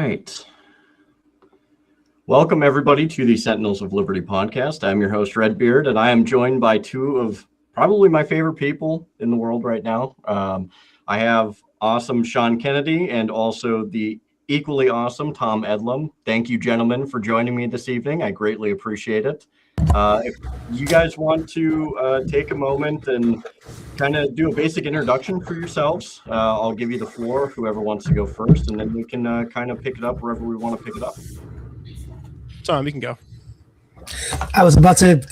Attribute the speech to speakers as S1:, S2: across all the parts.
S1: right. Welcome, everybody, to the Sentinels of Liberty podcast. I'm your host, Redbeard, and I am joined by two of probably my favorite people in the world right now. I have awesome Sean Kennedy and also the equally awesome Tom Eddlem. Thank you, gentlemen, for joining me this evening. I greatly appreciate it. If you guys want to take a moment and kind of do a basic introduction for yourselves, I'll give you the floor, whoever wants to go first, and then we can kind of pick it up wherever we want to pick it up.
S2: Tom, you can go.
S3: I was about to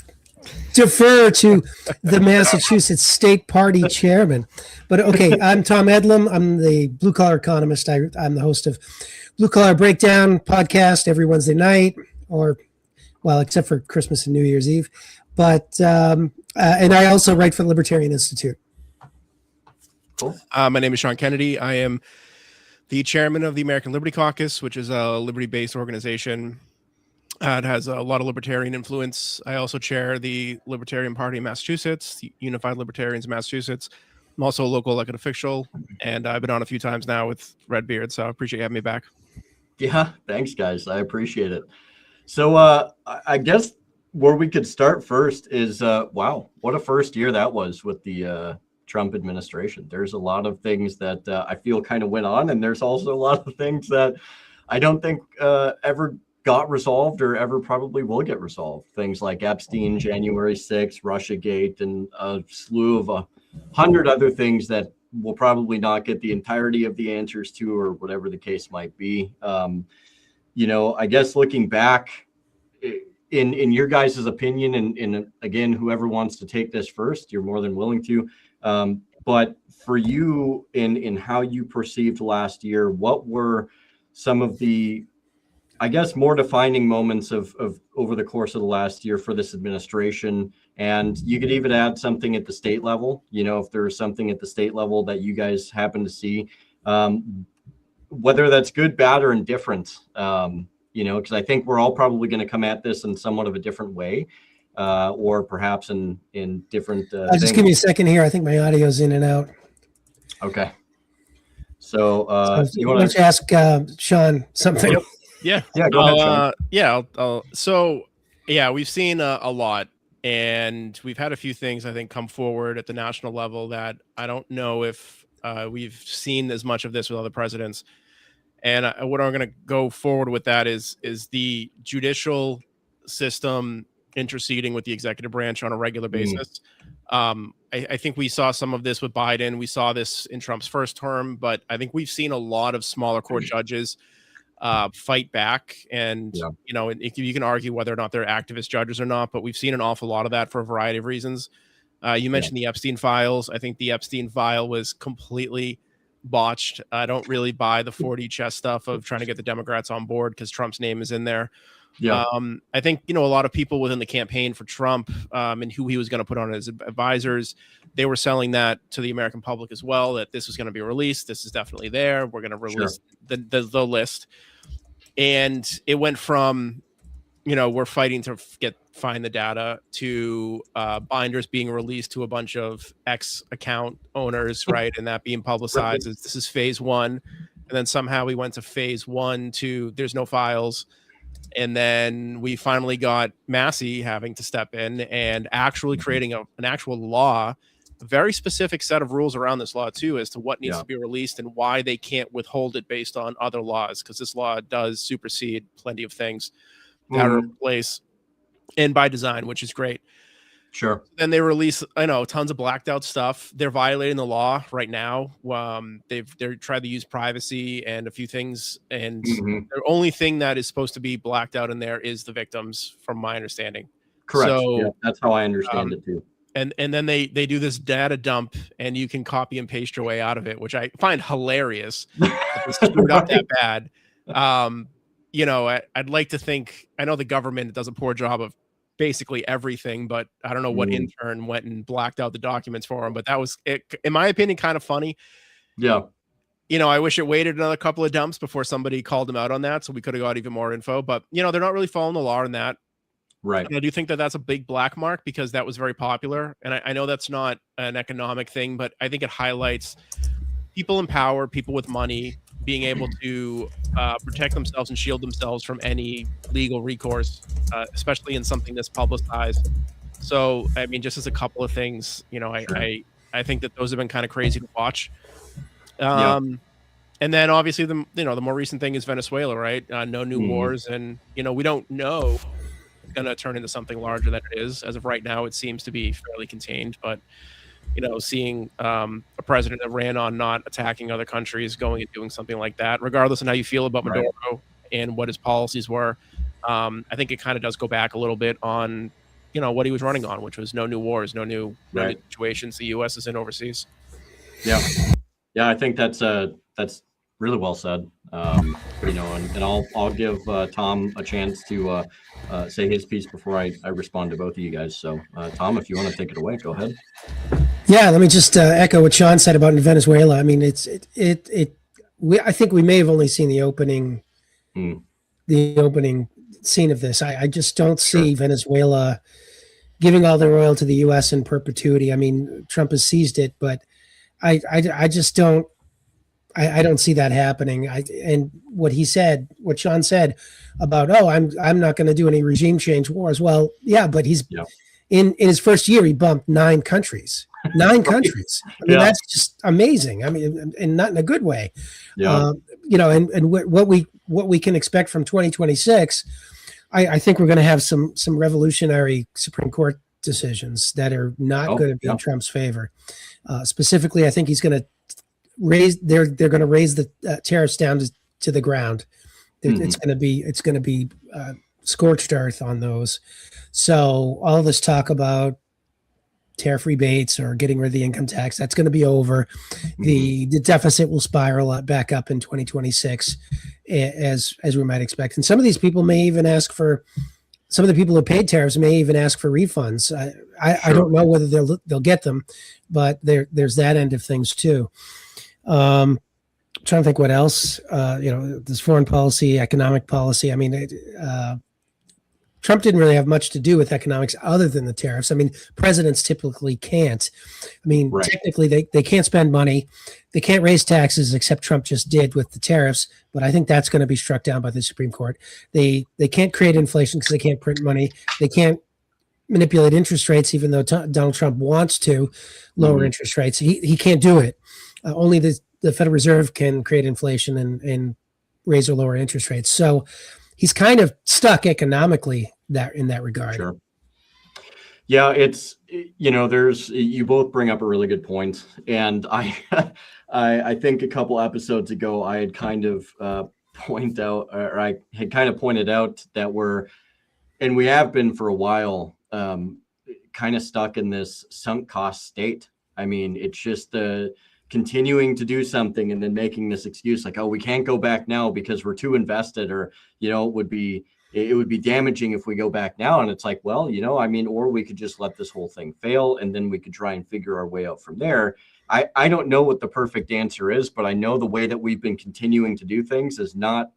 S3: defer to the Massachusetts State Party chairman. But okay, I'm Tom Eddlem. I'm the blue collar economist. I'm the host of Blue Collar Breakdown podcast every Wednesday night, well, except for Christmas and New Year's Eve. But and I also write for the Libertarian Institute.
S1: Cool.
S2: My name is Sean Kennedy. I am the chairman of the American Liberty Caucus, which is a liberty-based organization. It has a lot of libertarian influence. I also chair the Libertarian Party in Massachusetts, the Unified Libertarians in Massachusetts. I'm also a local elected official, and I've been on a few times now with Redbeard, so I appreciate you having me back.
S1: Yeah, thanks, guys. I appreciate it. So I guess where we could start first is, wow, what a first year that was with the Trump administration. There's a lot of things that I feel kind of went on, and there's also a lot of things that I don't think ever got resolved or ever probably will get resolved. Things like Epstein, January 6th, Russiagate, and a slew of 100 other things that we'll probably not get the entirety of the answers to, or whatever the case might be. I guess looking back in your guys' opinion, and again, whoever wants to take this first, you're more than willing to. But for you, in how you perceived last year, what were some of the, I guess, more defining moments of over the course of the last year for this administration? And you could even add something at the state level, if there was something at the state level that you guys happen to see, whether that's good, bad, or indifferent, because I think we're all probably going to come at this in somewhat of a different way, or perhaps in different
S3: Just give me a second here. I think my audio's in and out.
S1: Okay. So
S3: you want to ask Sean something?
S2: Yep. Yeah.
S1: Yeah, go ahead, Sean.
S2: So we've seen a lot, and we've had a few things, I think, come forward at the national level that I don't know if we've seen as much of this with other presidents. And what I'm going to go forward with that is the judicial system interceding with the executive branch on a regular basis. I think we saw some of this with Biden. We saw this in Trump's first term, but I think we've seen a lot of smaller court judges fight back. And, you can argue whether or not they're activist judges or not, but we've seen an awful lot of that for a variety of reasons. You mentioned the Epstein files. I think the Epstein file was completely botched. I don't really buy the 4D chess stuff of trying to get the Democrats on board because Trump's name is in there.
S1: Yeah.
S2: I think, a lot of people within the campaign for Trump and who he was going to put on as advisors, they were selling that to the American public as well, that this was going to be released. This is definitely there. We're going to release the list. And it went from, we're fighting to find the data to binders being released to a bunch of X account owners, right? And that being publicized as this is phase one. And then somehow we went to phase 1 to there's no files. And then we finally got Massey having to step in and actually creating an actual law, a very specific set of rules around this law too, as to what needs to be released and why they can't withhold it based on other laws, because this law does supersede plenty of things that are in place and by design, which is great.
S1: Sure.
S2: Then they release, tons of blacked out stuff. They're violating the law right now. They're tried to use privacy and a few things, and the only thing that is supposed to be blacked out in there is the victims, from my understanding.
S1: Correct.
S2: So
S1: that's how I understand it too.
S2: And then they do this data dump, and you can copy and paste your way out of it, which I find hilarious. It's screwed up that bad. I'd like to think, I know the government does a poor job of basically everything, but I don't know what intern went and blacked out the documents for him, but that was, in my opinion, kind of funny.
S1: Yeah.
S2: I wish it waited another couple of dumps before somebody called him out on that, so we could have got even more info, but they're not really following the law in that.
S1: Right.
S2: And I do think that that's a big black mark because that was very popular. And I know that's not an economic thing, but I think it highlights people in power, people with money being able to protect themselves and shield themselves from any legal recourse, especially in something this publicized. So, I mean, just as a couple of things, I think that those have been kind of crazy to watch. And then obviously the more recent thing is Venezuela, right? No new wars, and we don't know it's going to turn into something larger than it is. As of right now, it seems to be fairly contained, but seeing a president that ran on not attacking other countries going and doing something like that, regardless of how you feel about Maduro and what his policies were, I think it kind of does go back a little bit on what he was running on, which was no new wars, no new situations the U.S. is in overseas.
S1: Yeah, I think that's really well said. And I'll give Tom a chance to say his piece before I respond to both of you guys. So, Tom, if you want to take it away, go ahead.
S3: Yeah, let me just echo what Sean said about Venezuela. I mean, I think we may have only seen the opening scene of this. I just don't see Venezuela giving all their oil to the U.S. in perpetuity. I mean, Trump has seized it, but I just don't. I don't see that happening. And what Sean said about, I'm not going to do any regime change wars. Well, yeah, but he's in his first year, he bumped 9 countries. 9 countries. I mean, that's just amazing. I mean, and not in a good way. And what we can expect from 2026, I think we're going to have some revolutionary Supreme Court decisions that are not going to be in Trump's favor. Specifically, I think he's going to they're going to raise the tariffs down to the ground. It's going to be scorched earth on those. So all this talk about tariff rebates or getting rid of the income tax, that's going to be over. The deficit will spiral back up in 2026, as we might expect. And some of these people may even ask for. Some of the people who paid tariffs may even ask for refunds. I don't know whether they'll get them, but there's that end of things too. Trying to think what else. This foreign policy, economic policy. I mean, Trump didn't really have much to do with economics other than the tariffs. I mean, presidents typically can't. I mean, technically they can't spend money. They can't raise taxes, except Trump just did with the tariffs. But I think that's going to be struck down by the Supreme Court. They can't create inflation because they can't print money. They can't manipulate interest rates, even though Donald Trump wants to lower interest rates. He can't do it. Only the Federal Reserve can create inflation and raise or lower interest rates. So he's kind of stuck economically in that regard.
S1: Sure. Yeah, it's you both bring up a really good point, and I think a couple episodes ago I had kind of pointed out that we have been for a while kind of stuck in this sunk cost state. I mean, it's just continuing to do something and then making this excuse like, we can't go back now because we're too invested, or it would be damaging if we go back now. And it's like, well, or we could just let this whole thing fail and then we could try and figure our way out from there. I don't know what the perfect answer is, but I know the way that we've been continuing to do things has not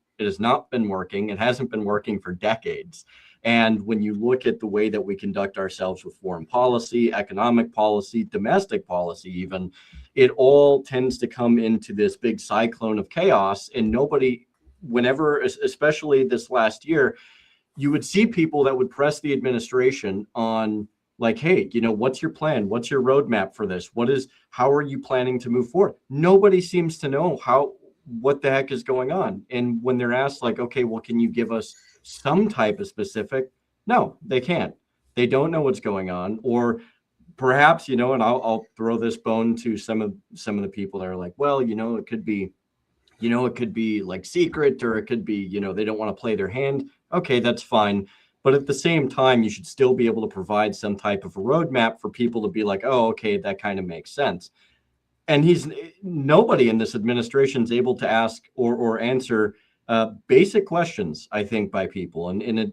S1: been working. It hasn't been working for decades. And when you look at the way that we conduct ourselves with foreign policy, economic policy, domestic policy, even, it all tends to come into this big cyclone of chaos. And nobody, whenever, especially this last year, you would see people that would press the administration on like, hey, what's your plan? What's your roadmap for this? How are you planning to move forward? Nobody seems to know what the heck is going on. And when they're asked like, okay, well, can you give us some type of specific? No, they can't. They don't know what's going on. Or perhaps, and I'll throw this bone to some of the people that are like, well, it could be like secret, or it could be, they don't want to play their hand. Okay, that's fine. But at the same time, you should still be able to provide some type of a roadmap for people to be like, oh, okay, that kind of makes sense. And nobody in this administration is able to ask or answer basic questions, I think, by people. And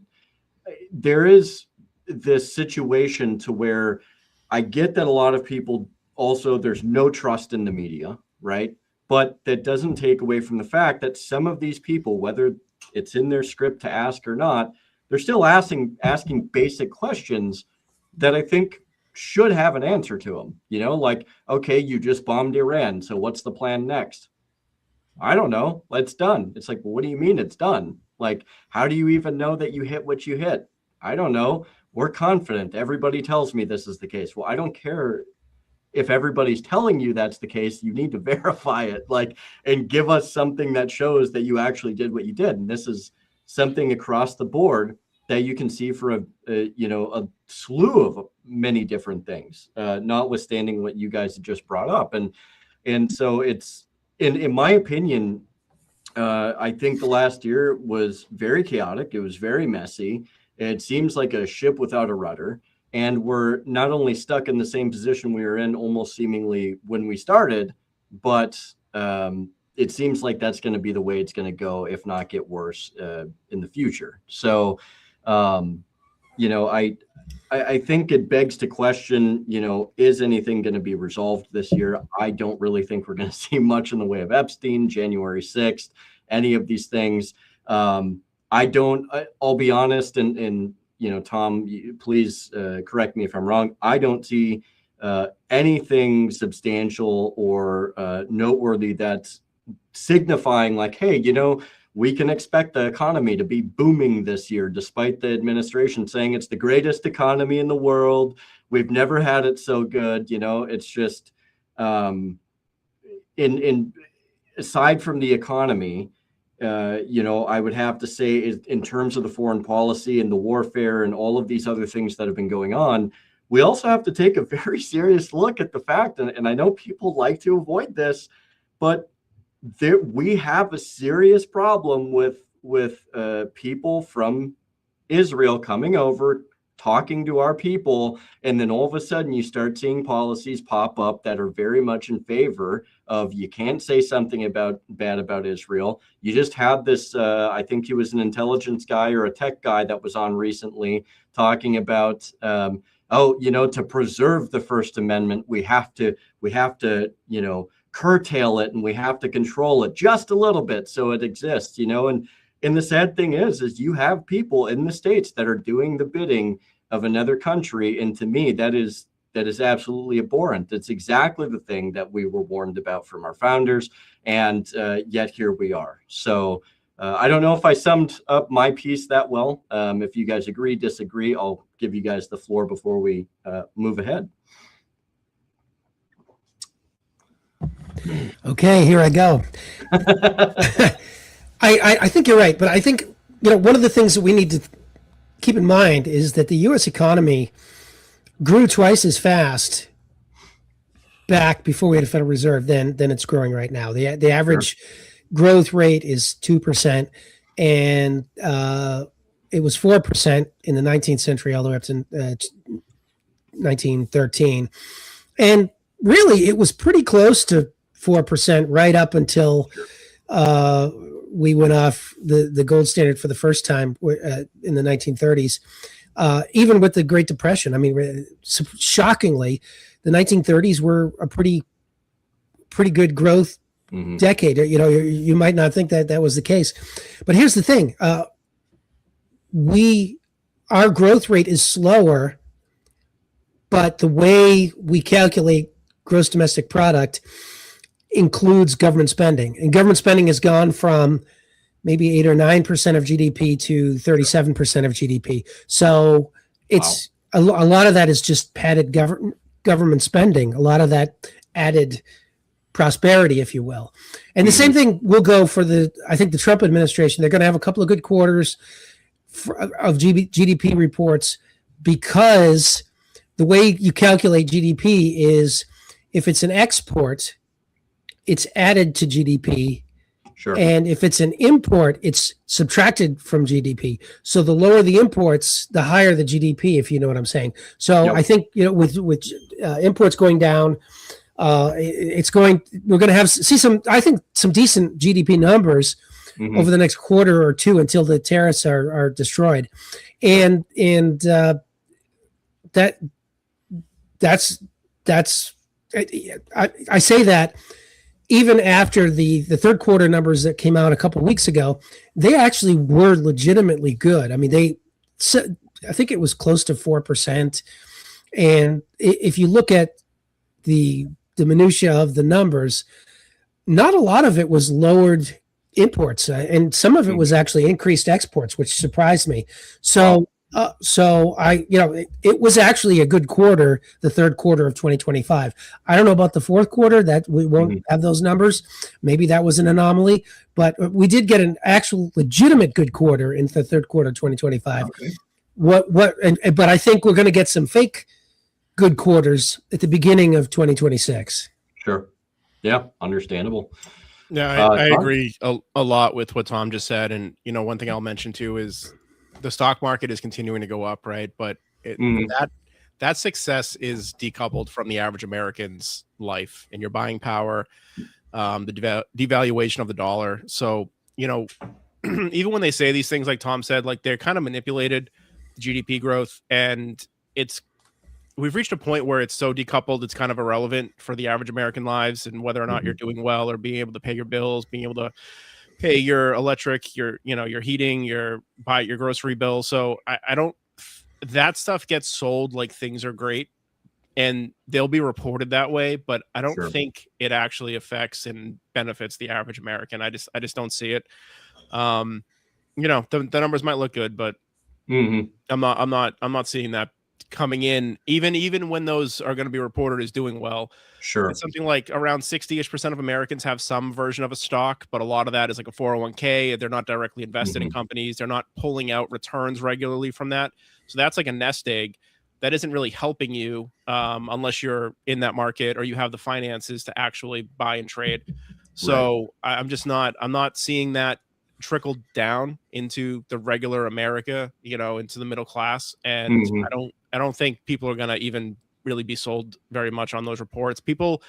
S1: there is this situation to where I get that a lot of people also, there's no trust in the media, right? But that doesn't take away from the fact that some of these people, whether it's in their script to ask or not, they're still asking basic questions that I think should have an answer to them. Like, okay, you just bombed Iran, so what's the plan next? I don't know. It's done. It's like, well, what do you mean it's done? Like, how do you even know that you hit what you hit? I don't know. We're confident. Everybody tells me this is the case. Well, I don't care if everybody's telling you that's the case. You need to verify it, like, and give us something that shows that you actually did what you did. And this is something across the board that you can see for a slew of many different things, notwithstanding what you guys have just brought up. And so it's, in my opinion, I think the last year was very chaotic. It was very messy. It seems like a ship without a rudder. And we're not only stuck in the same position we were in almost seemingly when we started, but it seems like that's going to be the way it's going to go, if not get worse in the future. So, I think it begs to question, is anything going to be resolved this year? I don't really think we're going to see much in the way of Epstein, January 6th, any of these things. I'll be honest, and Tom, please correct me if I'm wrong. I don't see anything substantial or noteworthy that's signifying like, hey, we can expect the economy to be booming this year, despite the administration saying it's the greatest economy in the world. We've never had it so good. It's just aside from the economy, I would have to say is in terms of the foreign policy and the warfare and all of these other things that have been going on, we also have to take a very serious look at the fact, and I know people like to avoid this, but we have a serious problem with people from Israel coming over, talking to our people, and then all of a sudden you start seeing policies pop up that are very much in favor of, you can't say something bad about Israel. You just have this, I think he was an intelligence guy or a tech guy that was on recently talking about, to preserve the First Amendment, we have to, curtail it, and we have to control it just a little bit so it exists, and the sad thing is you have people in the States that are doing the bidding of another country. And to me, that is absolutely abhorrent. It's exactly the thing that we were warned about from our founders. And yet here we are. So I don't know if I summed up my piece that well. If you guys agree, disagree, I'll give you guys the floor before we move ahead.
S3: Okay, here I go. I think you're right, but I think one of the things that we need to keep in mind is that the U.S. economy grew twice as fast back before we had a Federal Reserve than it's growing right now. The average growth rate is 2%, and it was 4% in the 19th century all the way up to 1913, and really it was pretty close to 4% right up until we went off the gold standard for the first time in the 1930s. Even with the Great Depression, I mean, shockingly, the 1930s were a pretty good growth decade. You might not think that was the case, but here's the thing: our growth rate is slower, but the way we calculate gross domestic product includes government spending, and government spending has gone from maybe 8 or 9% of GDP to 37% of GDP. So it's a lot of that is just padded government spending. A lot of that added prosperity, if you will. And the same thing will go for I think the Trump administration. They're going to have a couple of good quarters of GDP reports, because the way you calculate GDP is if it's an export, it's added to GDP.
S1: Sure.
S3: And if it's an import, it's subtracted from GDP. So the lower the imports, the higher the GDP, if you know what I'm saying. So yep. I think, with imports going down, we're going to see some decent GDP numbers over the next quarter or two until the tariffs are destroyed. And that's I say that even after the third quarter numbers that came out a couple of weeks ago, they actually were legitimately good. I mean, I think it was close to 4%. And if you look at the minutia of the numbers, not a lot of it was lowered imports, and some of it was actually increased exports, which surprised me. So, it was actually a good quarter, the third quarter of 2025. I don't know about the fourth quarter; that we won't have those numbers. Maybe that was an anomaly, but we did get an actual legitimate good quarter in the third quarter of 2025.
S1: Okay.
S3: But I think we're going to get some fake good quarters at the beginning of 2026.
S1: Sure. Yeah, understandable.
S2: Yeah, I agree a lot with what Tom just said. And, one thing I'll mention too is the stock market is continuing to go up, right? But that success is decoupled from the average American's life and your buying power, the devaluation of the dollar. So, even when they say these things, like Tom said, like they're kind of manipulated GDP growth, and we've reached a point where it's so decoupled, it's kind of irrelevant for the average American lives and whether or not you're doing well or being able to pay your bills, being able to pay your electric, your heating, your grocery bill. So I don't, that stuff gets sold like things are great and they'll be reported that way, but I don't think it actually affects and benefits the average American. I just don't see it. The numbers might look good, but I'm not seeing that coming in, even when those are going to be reported as doing well.
S1: Sure.
S2: It's something like around 60-ish% of Americans have some version of a stock, but a lot of that is like a 401k. They're not directly invested in companies. They're not pulling out returns regularly from that. So that's like a nest egg that isn't really helping you unless you're in that market or you have the finances to actually buy and trade. So I'm not seeing that trickle down into the regular America, into the middle class. And I don't think people are going to even really be sold very much on those reports. People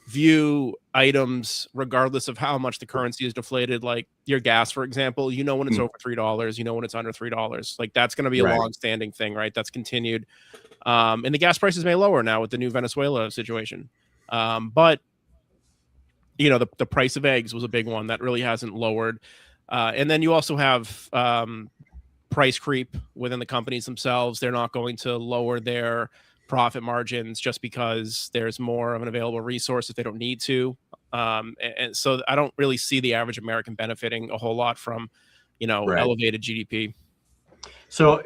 S2: view items regardless of how much the currency is deflated, like your gas, for example, when it's over $3, when it's under $3, like that's going to be a long-standing thing, right? That's continued. And the gas prices may lower now with the new Venezuela situation. But the price of eggs was a big one that really hasn't lowered. And then you also have price creep within the companies themselves. They're not going to lower their profit margins just because there's more of an available resource if they don't need to. And so I don't really see the average American benefiting a whole lot from, elevated GDP. So,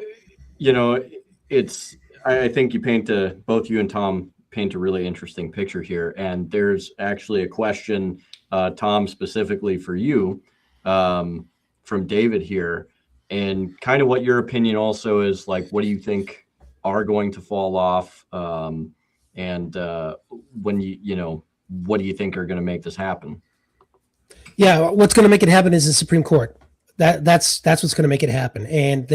S1: I think both you and Tom paint a really interesting picture here. And there's actually a question, Tom, specifically for you, from David here, and kind of what your opinion also is, like, what do you think are going to fall off? And when what do you think are going to make this happen?
S3: Yeah, what's going to make it happen is the Supreme Court. That's what's going to make it happen. And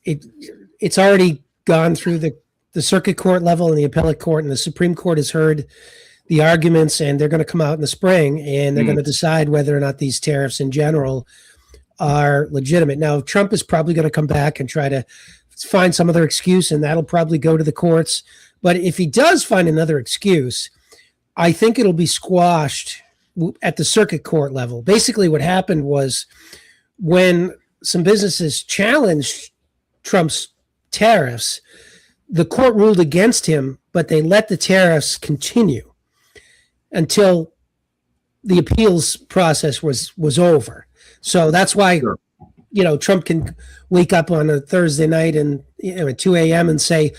S3: it's already gone through the circuit court level and the appellate court, and the Supreme Court has heard the arguments, and they're going to come out in the spring and they're going to decide whether or not these tariffs in general are legitimate. Now, Trump is probably going to come back and try to find some other excuse, and that'll probably go to the courts. But if he does find another excuse, I think it'll be squashed at the circuit court level. Basically, what happened was when some businesses challenged Trump's tariffs, the court ruled against him, but they let the tariffs continue until the appeals process was over. So that's why, Trump can wake up on a Thursday night and at 2 a.m. and say,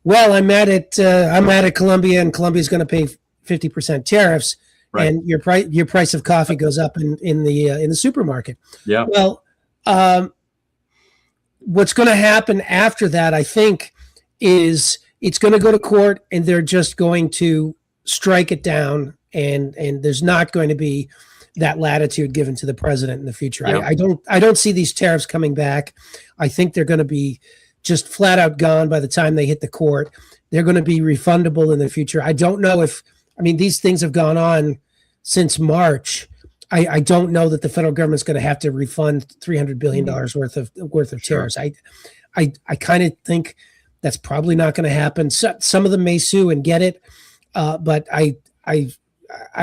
S3: well, I'm mad at Colombia, and Colombia's going to pay 50% tariffs, and your price of coffee goes up in the supermarket.
S1: Yeah.
S3: Well, what's going to happen after that, I think, is it's going to go to court, and they're just going to strike it down, and there's not going to be that latitude given to the president in the future. Yeah. I don't see these tariffs coming back. I think they're going to be just flat out gone by the time they hit the court. They're going to be refundable in the future. I don't know these things have gone on since March. I don't know that the federal government's going to have to refund $300 billion worth of tariffs. I kind of think that's probably not going to happen. So, some of them may sue and get it, but I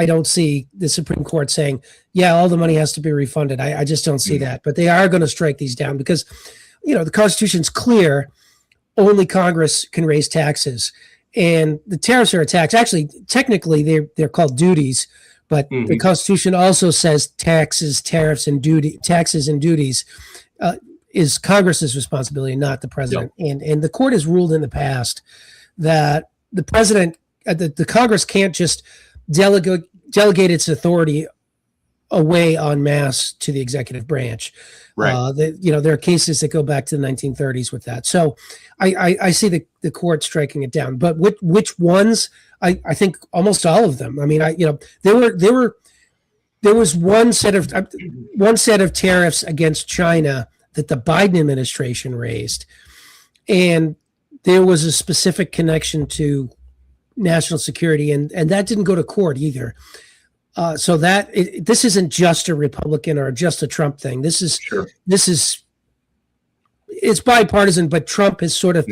S3: don't see the Supreme Court saying, yeah, all the money has to be refunded. I just don't see that. But they are going to strike these down because, the Constitution's clear. Only Congress can raise taxes. And the tariffs are a tax. Actually, technically, they're called duties, But the Constitution also says taxes, tariffs, and duties is Congress's responsibility, not the president. Yep. And the court has ruled in the past that the president, the Congress can't just delegate its authority away en masse to the executive branch. Right. There are cases that go back to the 1930s with that. So I see the court striking it down. But which ones? I think almost all of them. I mean, there was one set of tariffs against China that the Biden administration raised, and there was a specific connection to national security, and that didn't go to court either. So this isn't just a Republican or just a Trump thing. It's bipartisan, but Trump has sort of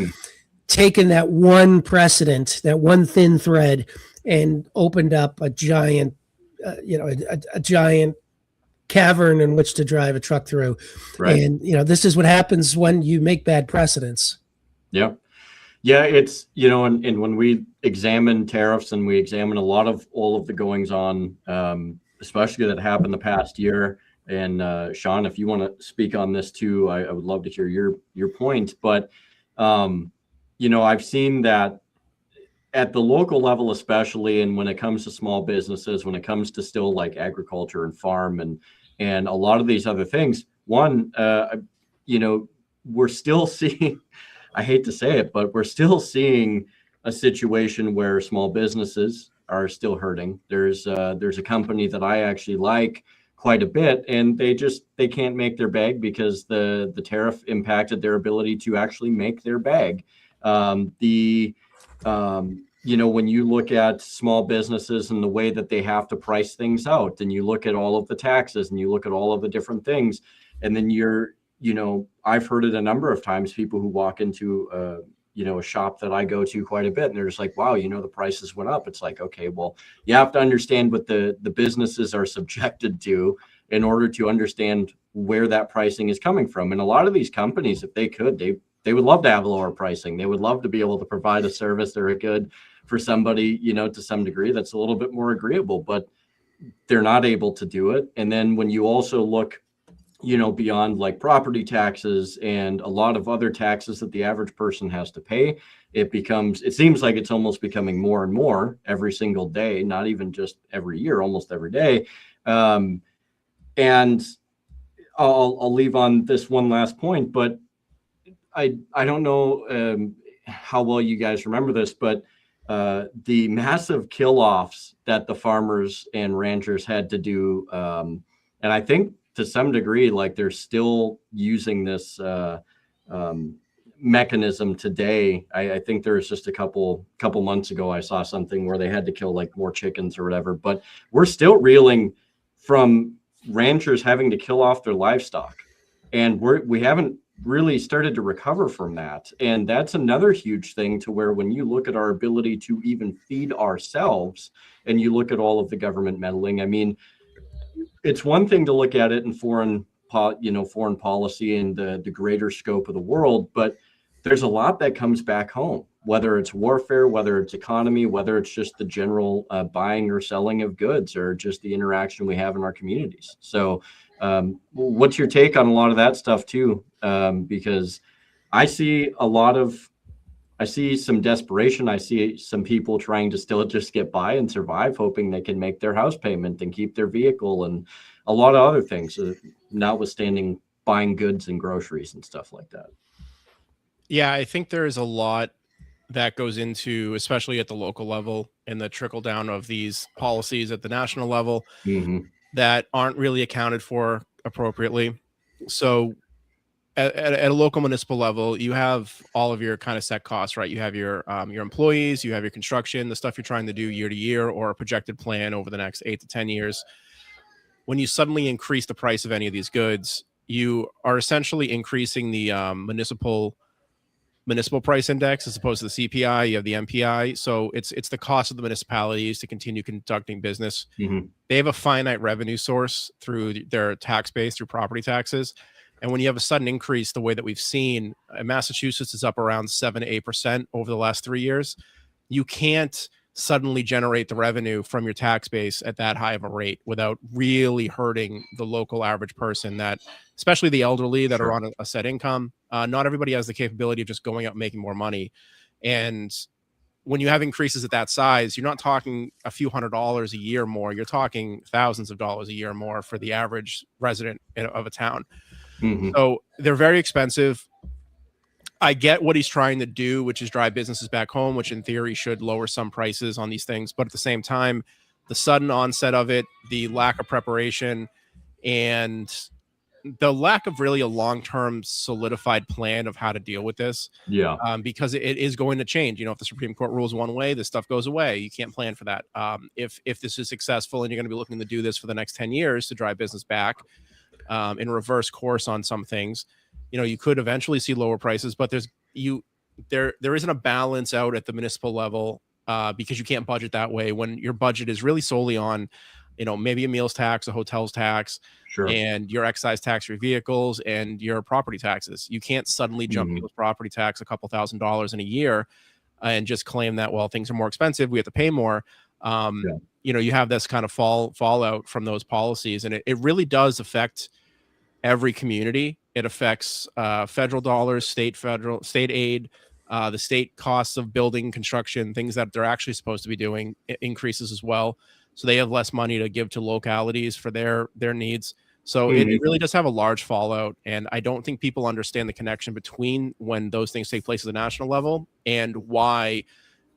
S3: taken that one precedent, that one thin thread, and opened up a giant, a giant cavern in which to drive a truck through. Right. And this is what happens when you make bad precedents.
S1: Yeah. Yeah, it's, and when we examine tariffs and we examine all of the goings on, especially that happened the past year. And Sean, if you want to speak on this too, I would love to hear your point. But, I've seen that at the local level, especially, and when it comes to small businesses, when it comes to still like agriculture and farm and a lot of these other things, we're still seeing, I hate to say it, but we're still seeing a situation where small businesses are still hurting. There's a company that I actually like quite a bit, and they can't make their bag because the tariff impacted their ability to actually make their bag. When you look at small businesses and the way that they have to price things out, and you look at all of the taxes and you look at all of the different things, and then I've heard it a number of times, people who walk into a shop that I go to quite a bit, and they're just like, wow, the prices went up. It's like, okay, well, you have to understand what the businesses are subjected to in order to understand where that pricing is coming from. And a lot of these companies, if they could, they would love to have lower pricing. They would love to be able to provide a service or a good for somebody, to some degree that's a little bit more agreeable, but they're not able to do it. And then when you also look, beyond like property taxes and a lot of other taxes that the average person has to pay, it seems like it's almost becoming more and more every single day, not even just every year, almost every day. And I'll leave on this one last point, but I don't know how well you guys remember this, but the massive kill-offs that the farmers and ranchers had to do, and I think to some degree, like they're still using this mechanism today. I think there was just a couple months ago, I saw something where they had to kill like more chickens or whatever, but we're still reeling from ranchers having to kill off their livestock, and we haven't really started to recover from that. And that's another huge thing, to where when you look at our ability to even feed ourselves and you look at all of the government meddling, I mean, it's one thing to look at it in foreign policy and the greater scope of the world, but there's a lot that comes back home, whether it's warfare, whether it's economy, whether it's just the general buying or selling of goods, or just the interaction we have in our communities. So what's your take on a lot of that stuff too? Because I see some desperation. I see some people trying to still just get by and survive, hoping they can make their house payment and keep their vehicle and a lot of other things, notwithstanding buying goods and groceries and stuff like that.
S2: Yeah, I think there is a lot that goes into, especially at the local level and the trickle down of these policies at the national level, that aren't really accounted for appropriately. So at a local municipal level, you have all of your kind of set costs, right? You have your employees, you have your construction, the stuff you're trying to do year to year, or a projected plan over the next 8 to 10 years. When you suddenly increase the price of any of these goods, you are essentially increasing the municipal price index as opposed to the CPI. You have the MPI. So it's the cost of the municipalities to continue conducting business. They have a finite revenue source through their tax base, through property taxes. And when you have a sudden increase, the way that we've seen, Massachusetts is up around 7 to 8% over the last 3 years. You can't suddenly generate the revenue from your tax base at that high of a rate without really hurting the local average person, that especially the elderly that are on a set income. Not everybody has the capability of just going out and making more money. And when you have increases at that size, you're not talking a few $100s a year more. You're talking thousands of dollars a year more for the average resident of a town. So they're very expensive. I get what he's trying to do, which is drive businesses back home, which in theory should lower some prices on these things. But at the same time, the sudden onset of it, the lack of preparation, and the lack of really a long-term solidified plan of how to deal with this. Because it is going to change. You know, if the Supreme Court rules one way, this stuff goes away. You can't plan for that. If this is successful and you're going to be looking to do this for the next 10 years to drive business back, in reverse course on some things, you know, you could eventually see lower prices, but there isn't a balance out at the municipal level, because you can't budget that way when your budget is really solely on, you know, maybe a meals tax, a hotels tax, and your excise tax for your vehicles and your property taxes. You can't suddenly jump people's property tax a couple $1,000s in a year and just claim that, well, things are more expensive, we have to pay more. You know, you have this kind of fallout from those policies, and it really does affect every community. It affects federal dollars, state aid, the state costs of building, construction, things that they're actually supposed to be doing increases as well. So they have less money to give to localities for their needs. So it really does have a large fallout. And I don't think people understand the connection between when those things take place at the national level and why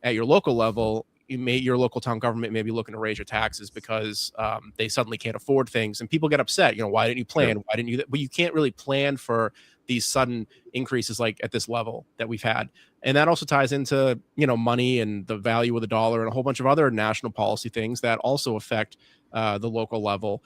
S2: at your local level, your local town government may be looking to raise your taxes because they suddenly can't afford things, and people get upset. You know, why didn't you plan? Why didn't you? But you can't really plan for these sudden increases like at this level that we've had. And that also ties into, you know, money and the value of the dollar and a whole bunch of other national policy things that also affect the local level.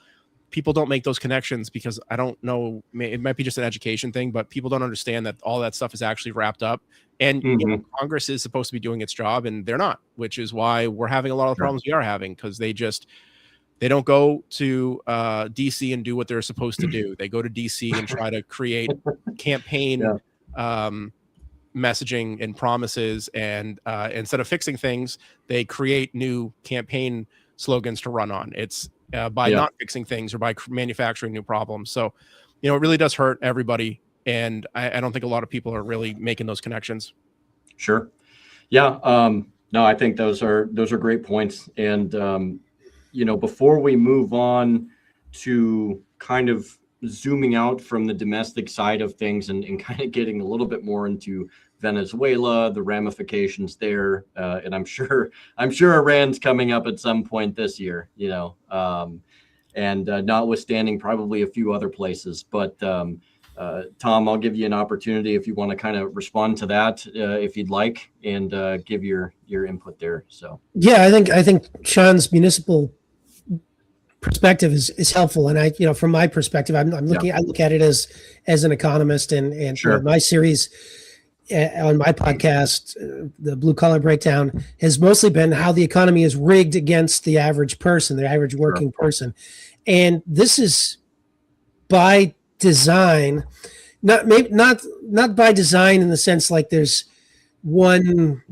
S2: People don't make those connections because I don't know, it might be just an education thing, but people don't understand that all that stuff is actually wrapped up. And you know, Congress is supposed to be doing its job, and they're not, which is why we're having a lot of the problems we are having, because they don't go to DC and do what they're supposed to do. They go to DC and try to create campaign messaging and promises, and instead of fixing things, they create new campaign slogans to run on. It's by not fixing things or by manufacturing new problems. So, you know, it really does hurt everybody. And I don't think a lot of people are really making those connections.
S1: Sure. Yeah. No, I think those are great points. And, you know, before we move on to kind of zooming out from the domestic side of things and kind of getting a little bit more into Venezuela, the ramifications there, and I'm sure Iran's coming up at some point this year, you know, and notwithstanding probably a few other places. But Tom, I'll give you an opportunity if you want to kind of respond to that, if you'd like, and give your input there. So
S3: yeah, I think Sean's municipal perspective is helpful, and I, you know, from my perspective, I look at it as an economist, and you know, my series on my podcast, the Blue Collar Breakdown, has mostly been how the economy is rigged against the average person, the average working person, and this is by design, not by design in the sense like there's one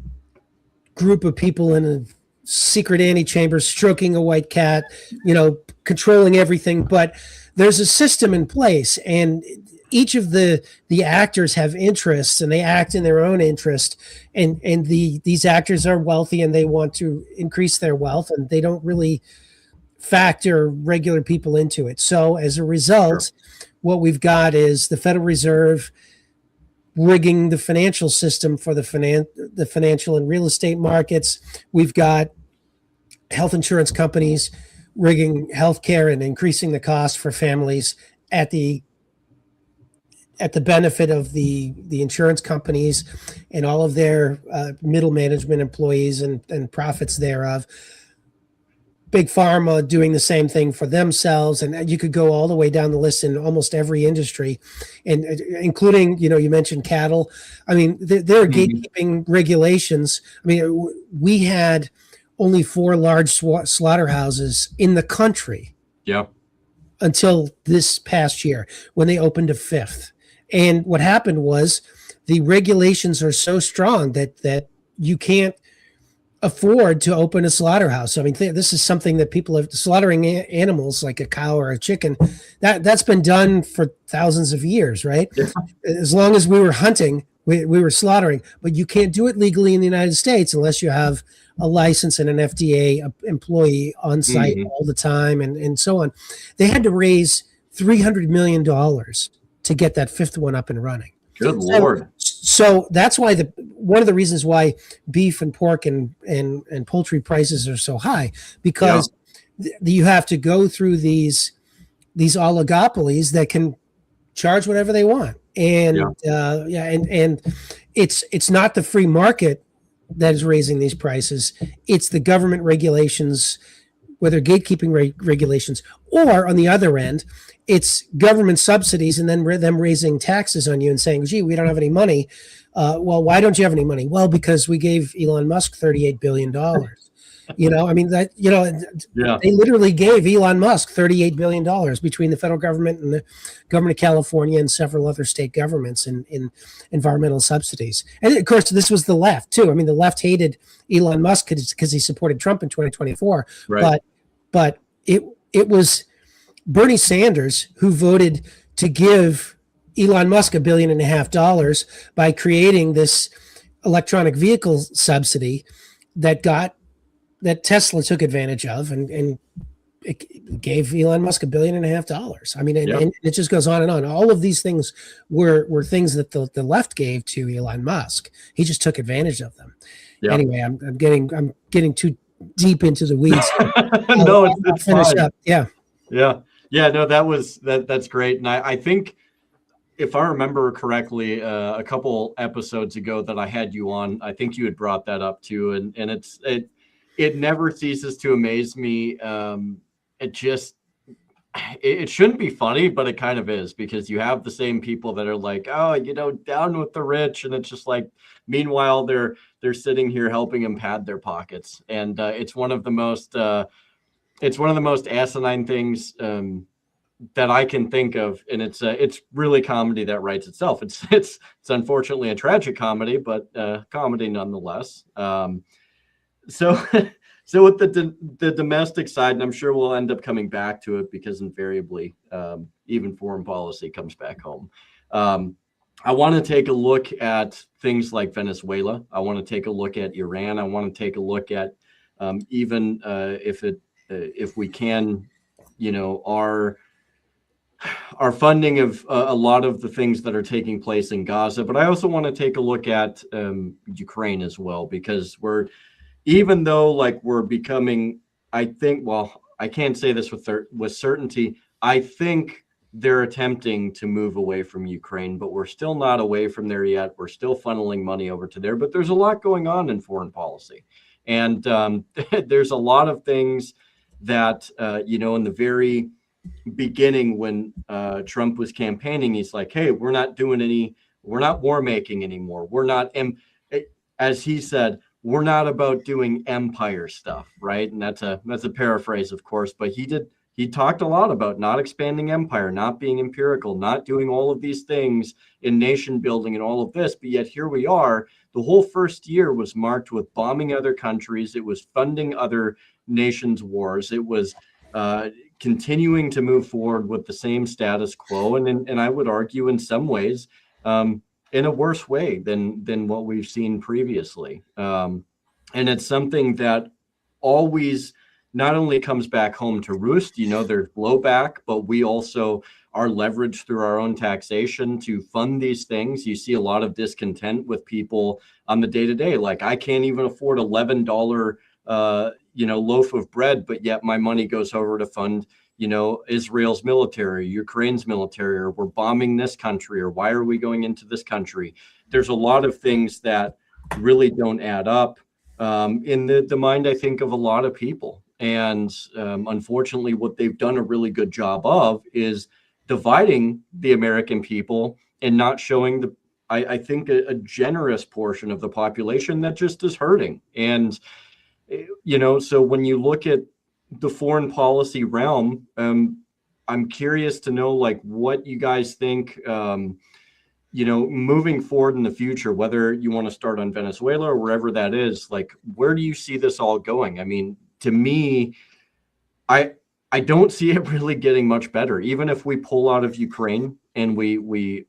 S3: group of people in a secret antechamber stroking a white cat, you know, controlling everything, but there's a system in place, and each of the actors have interests, and they act in their own interest, and these actors are wealthy and they want to increase their wealth, and they don't really factor regular people into it. So as a result, what we've got is the Federal Reserve rigging the financial system for the financial and real estate markets. We've got health insurance companies rigging healthcare and increasing the cost for families at the benefit of the insurance companies and all of their middle management employees and profits thereof. Big Pharma doing the same thing for themselves, and you could go all the way down the list in almost every industry, and including, you know, you mentioned cattle. I mean, there are gatekeeping regulations. I mean, we had only 4 large slaughterhouses in the country. Yeah. Until this past year, when they opened a 5th. And what happened was the regulations are so strong that you can't afford to open a slaughterhouse. I mean, this is something that people have slaughtering animals like a cow or a chicken. That's been done for thousands of years, right?
S1: Yeah.
S3: As long as we were hunting, we were slaughtering, but you can't do it legally in the United States unless you have a license and an FDA employee on site all the time and so on. They had to raise $300 million to get that fifth one up and running.
S1: Good Lord.
S3: So that's why one of the reasons why beef and pork and poultry prices are so high, because you have to go through these oligopolies that can charge whatever they want. And and it's not the free market that is raising these prices. It's the government regulations, whether gatekeeping regulations, or on the other end, it's government subsidies and then them raising taxes on you and saying, gee, we don't have any money. Well, why don't you have any money? Well, because we gave Elon Musk $38 billion. I mean, they literally gave Elon Musk $38 billion between the federal government and the government of California and several other state governments in environmental subsidies. And of course, this was the left too. I mean, the left hated Elon Musk because he supported Trump in 2024. Right. But it was Bernie Sanders who voted to give Elon Musk $1.5 billion by creating this electronic vehicle subsidy that Tesla took advantage of, and it gave Elon Musk $1.5 billion. I mean, and it just goes on and on. All of these things were things that the left gave to Elon Musk. He just took advantage of them. Yep. Anyway, I'm getting too deep into the weeds.
S1: No, it's
S3: finish
S1: fine.
S3: Up. Yeah.
S1: No, that's great. And I think, if I remember correctly, a couple episodes ago that I had you on, I think you had brought that up too. And it never ceases to amaze me. It shouldn't be funny, but it kind of is, because you have the same people that are like, oh, down with the rich. And it's just like, meanwhile, they're sitting here helping them pad their pockets. And it's one of the most asinine things that I can think of. And it's really comedy that writes itself. It's unfortunately a tragic comedy, but comedy nonetheless. So with the domestic side, and I'm sure we'll end up coming back to it, because invariably even foreign policy comes back home. I want to take a look at things like Venezuela. I want to take a look at Iran. I want to take a look at even if we can, our funding of a lot of the things that are taking place in Gaza. But I also want to take a look at Ukraine as well, because even though we're becoming, I think, well, I can't say this with certainty. I think they're attempting to move away from Ukraine, but we're still not away from there yet. We're still funneling money over to there, but there's a lot going on in foreign policy. And there's a lot of things that, in the very beginning when Trump was campaigning, he's like, hey, we're not war making anymore. We're not, as he said, we're not about doing empire stuff, right? And that's a paraphrase, of course, but he talked a lot about not expanding empire, not being empirical, not doing all of these things in nation building and all of this. But yet here we are. The whole first year was marked with bombing other countries. It was funding other nations' wars. It was continuing to move forward with the same status quo. And I would argue in some ways, in a worse way than what we've seen previously. And it's something that always not only comes back home to roost, there's blowback, but we also are leveraged through our own taxation to fund these things. You see a lot of discontent with people on the day-to-day. Like, I can't even afford $11, loaf of bread, but yet my money goes over to fund Israel's military, Ukraine's military, or we're bombing this country, or why are we going into this country? There's a lot of things that really don't add up in the mind, I think, of a lot of people. And unfortunately, what they've done a really good job of is dividing the American people and not showing I think a generous portion of the population that just is hurting. And, so when you look at the foreign policy realm, I'm curious to know, what you guys think, moving forward in the future, whether you want to start on Venezuela or wherever that is, like, where do you see this all going? I mean, to me, I don't see it really getting much better. Even if we pull out of Ukraine and we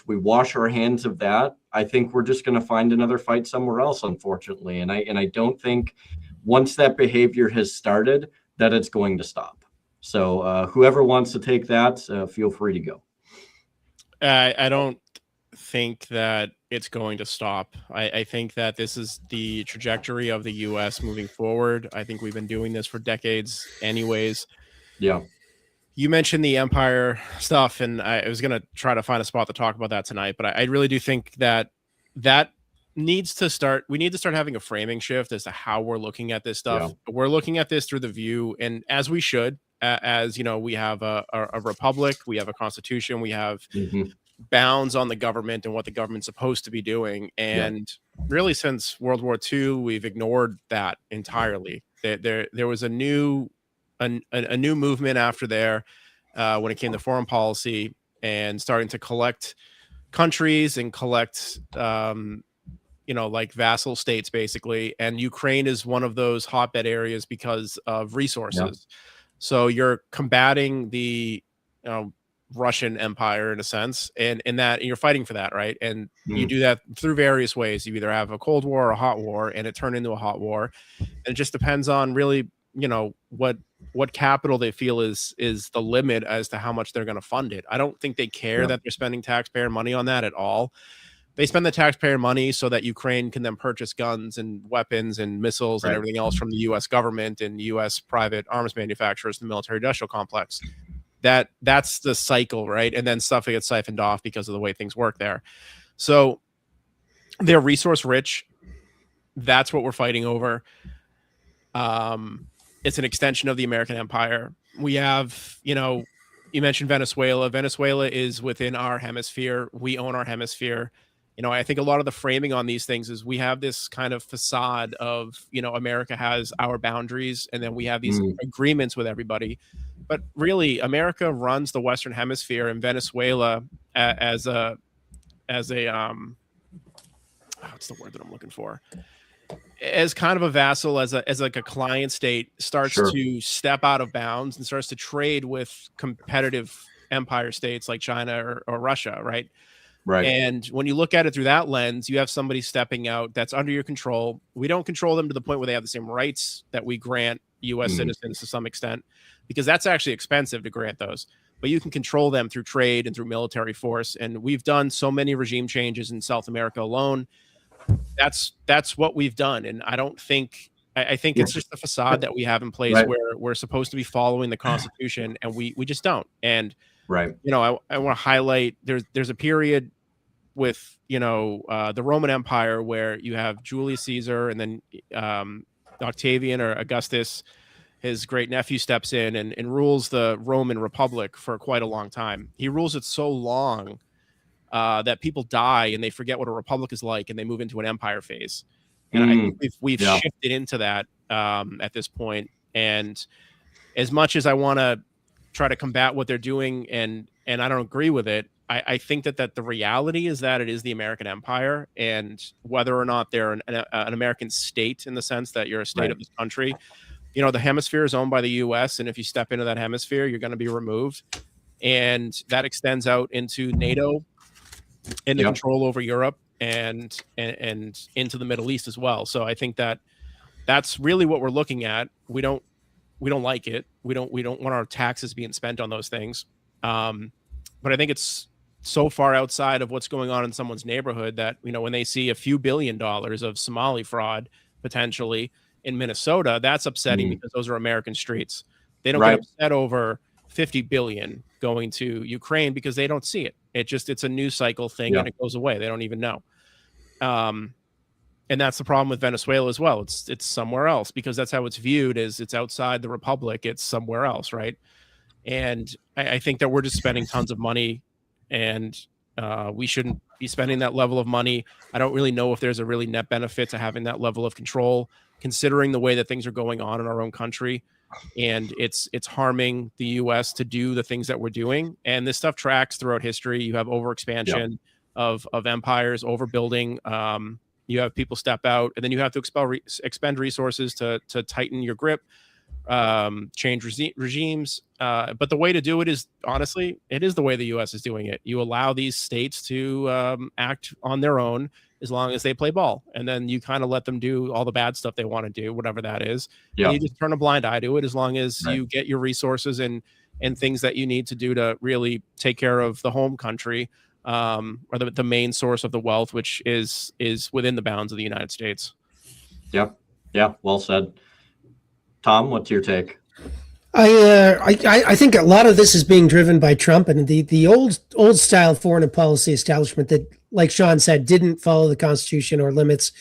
S1: wash our hands of that, I think we're just going to find another fight somewhere else, unfortunately. And I don't think once that behavior has started that it's going to stop. So whoever wants to take that, feel free to go.
S2: I don't think that it's going to stop. I think that this is the trajectory of the U.S. moving forward. I think we've been doing this for decades anyways.
S1: Yeah.
S2: You mentioned the empire stuff, and I was going to try to find a spot to talk about that tonight, but I really do think that needs to start. We need to start having a framing shift as to how we're looking at this stuff. Yeah. We're looking at this through the view, and as we should, as we have a republic, we have a constitution, we have bounds on the government and what the government's supposed to be doing. And really, since World War II, we've ignored that entirely. There was a new movement after there when it came to foreign policy and starting to collect countries and collect like vassal states, basically. And Ukraine is one of those hotbed areas because of resources. So you're combating the Russian Empire in a sense, and you're fighting for that, right? And you do that through various ways. You either have a Cold War or a hot war, and it turned into a hot war. And it just depends on really, what capital they feel is the limit as to how much they're going to fund it. I don't think they care that they're spending taxpayer money on that at all. They spend the taxpayer money so that Ukraine can then purchase guns and weapons and missiles and everything else from the U.S. government and U.S. private arms manufacturers, the military-industrial complex. That's the cycle, right? And then stuff gets siphoned off because of the way things work there. So they're resource rich. That's what we're fighting over. It's an extension of the American empire. We have, you mentioned Venezuela. Venezuela is within our hemisphere. We own our hemisphere. I think a lot of the framing on these things is we have this kind of facade of, America has our boundaries, and then we have these agreements with everybody. But really, America runs the Western Hemisphere, and Venezuela as a what's the word that I'm looking for? As kind of a vassal, as like a client state, starts to step out of bounds and starts to trade with competitive empire states like China or Russia, right? Right. And when you look at it through that lens, you have somebody stepping out that's under your control. We don't control them to the point where they have the same rights that we grant U.S. citizens to some extent, because that's actually expensive to grant those. But you can control them through trade and through military force. And we've done so many regime changes in South America alone. That's what we've done. And I don't think I think it's just the facade that we have in place where we're supposed to be following the Constitution, and we just don't. And I want to highlight there's a period with the Roman Empire where you have Julius Caesar, and then Octavian or Augustus, his great nephew, steps in and rules the Roman Republic for quite a long time. He rules it so long that people die and they forget what a republic is like, and they move into an empire phase. And I think we've shifted into that at this point. And as much as I want to try to combat what they're doing, and I don't agree with it, I think that the reality is that it is the American empire, and whether or not they're an American state in the sense that you're a state of this country, the hemisphere is owned by the U.S. And if you step into that hemisphere, you're going to be removed. And that extends out into NATO and the control over Europe and into the Middle East as well. So I think that that's really what we're looking at. We don't like it. We don't want our taxes being spent on those things. But I think it's so far outside of what's going on in someone's neighborhood that, when they see a few $1 billion of Somali fraud potentially in Minnesota, that's upsetting because those are American streets. They don't get upset over 50 billion going to Ukraine because they don't see it. It's a news cycle thing and it goes away. They don't even know. And that's the problem with Venezuela as well. It's somewhere else because that's how it's viewed, as it's outside the republic. It's somewhere else. Right. And I think that we're just spending tons of money, and we shouldn't be spending that level of money. I don't really know if there's a really net benefit to having that level of control, considering the way that things are going on in our own country. And it's harming the U.S. to do the things that we're doing. And this stuff tracks throughout history. You have overexpansion of empires overbuilding. You have people step out, and then you have to expend resources to tighten your grip, change regimes. But the way to do it is, honestly, it is the way the U.S. is doing it. You allow these states to act on their own as long as they play ball, and then you kind of let them do all the bad stuff they want to do, whatever that is.
S1: Yeah.
S2: And you just turn a blind eye to it as long as
S1: Right.
S2: you get your resources and things that you need to do to really take care of the home country, or the main source of the wealth, which is within the bounds of the United States.
S1: Yeah. Yeah. Well said. Tom, what's your take?
S3: I think a lot of this is being driven by Trump and the old style foreign policy establishment that, like Sean said, didn't follow the Constitution or limits.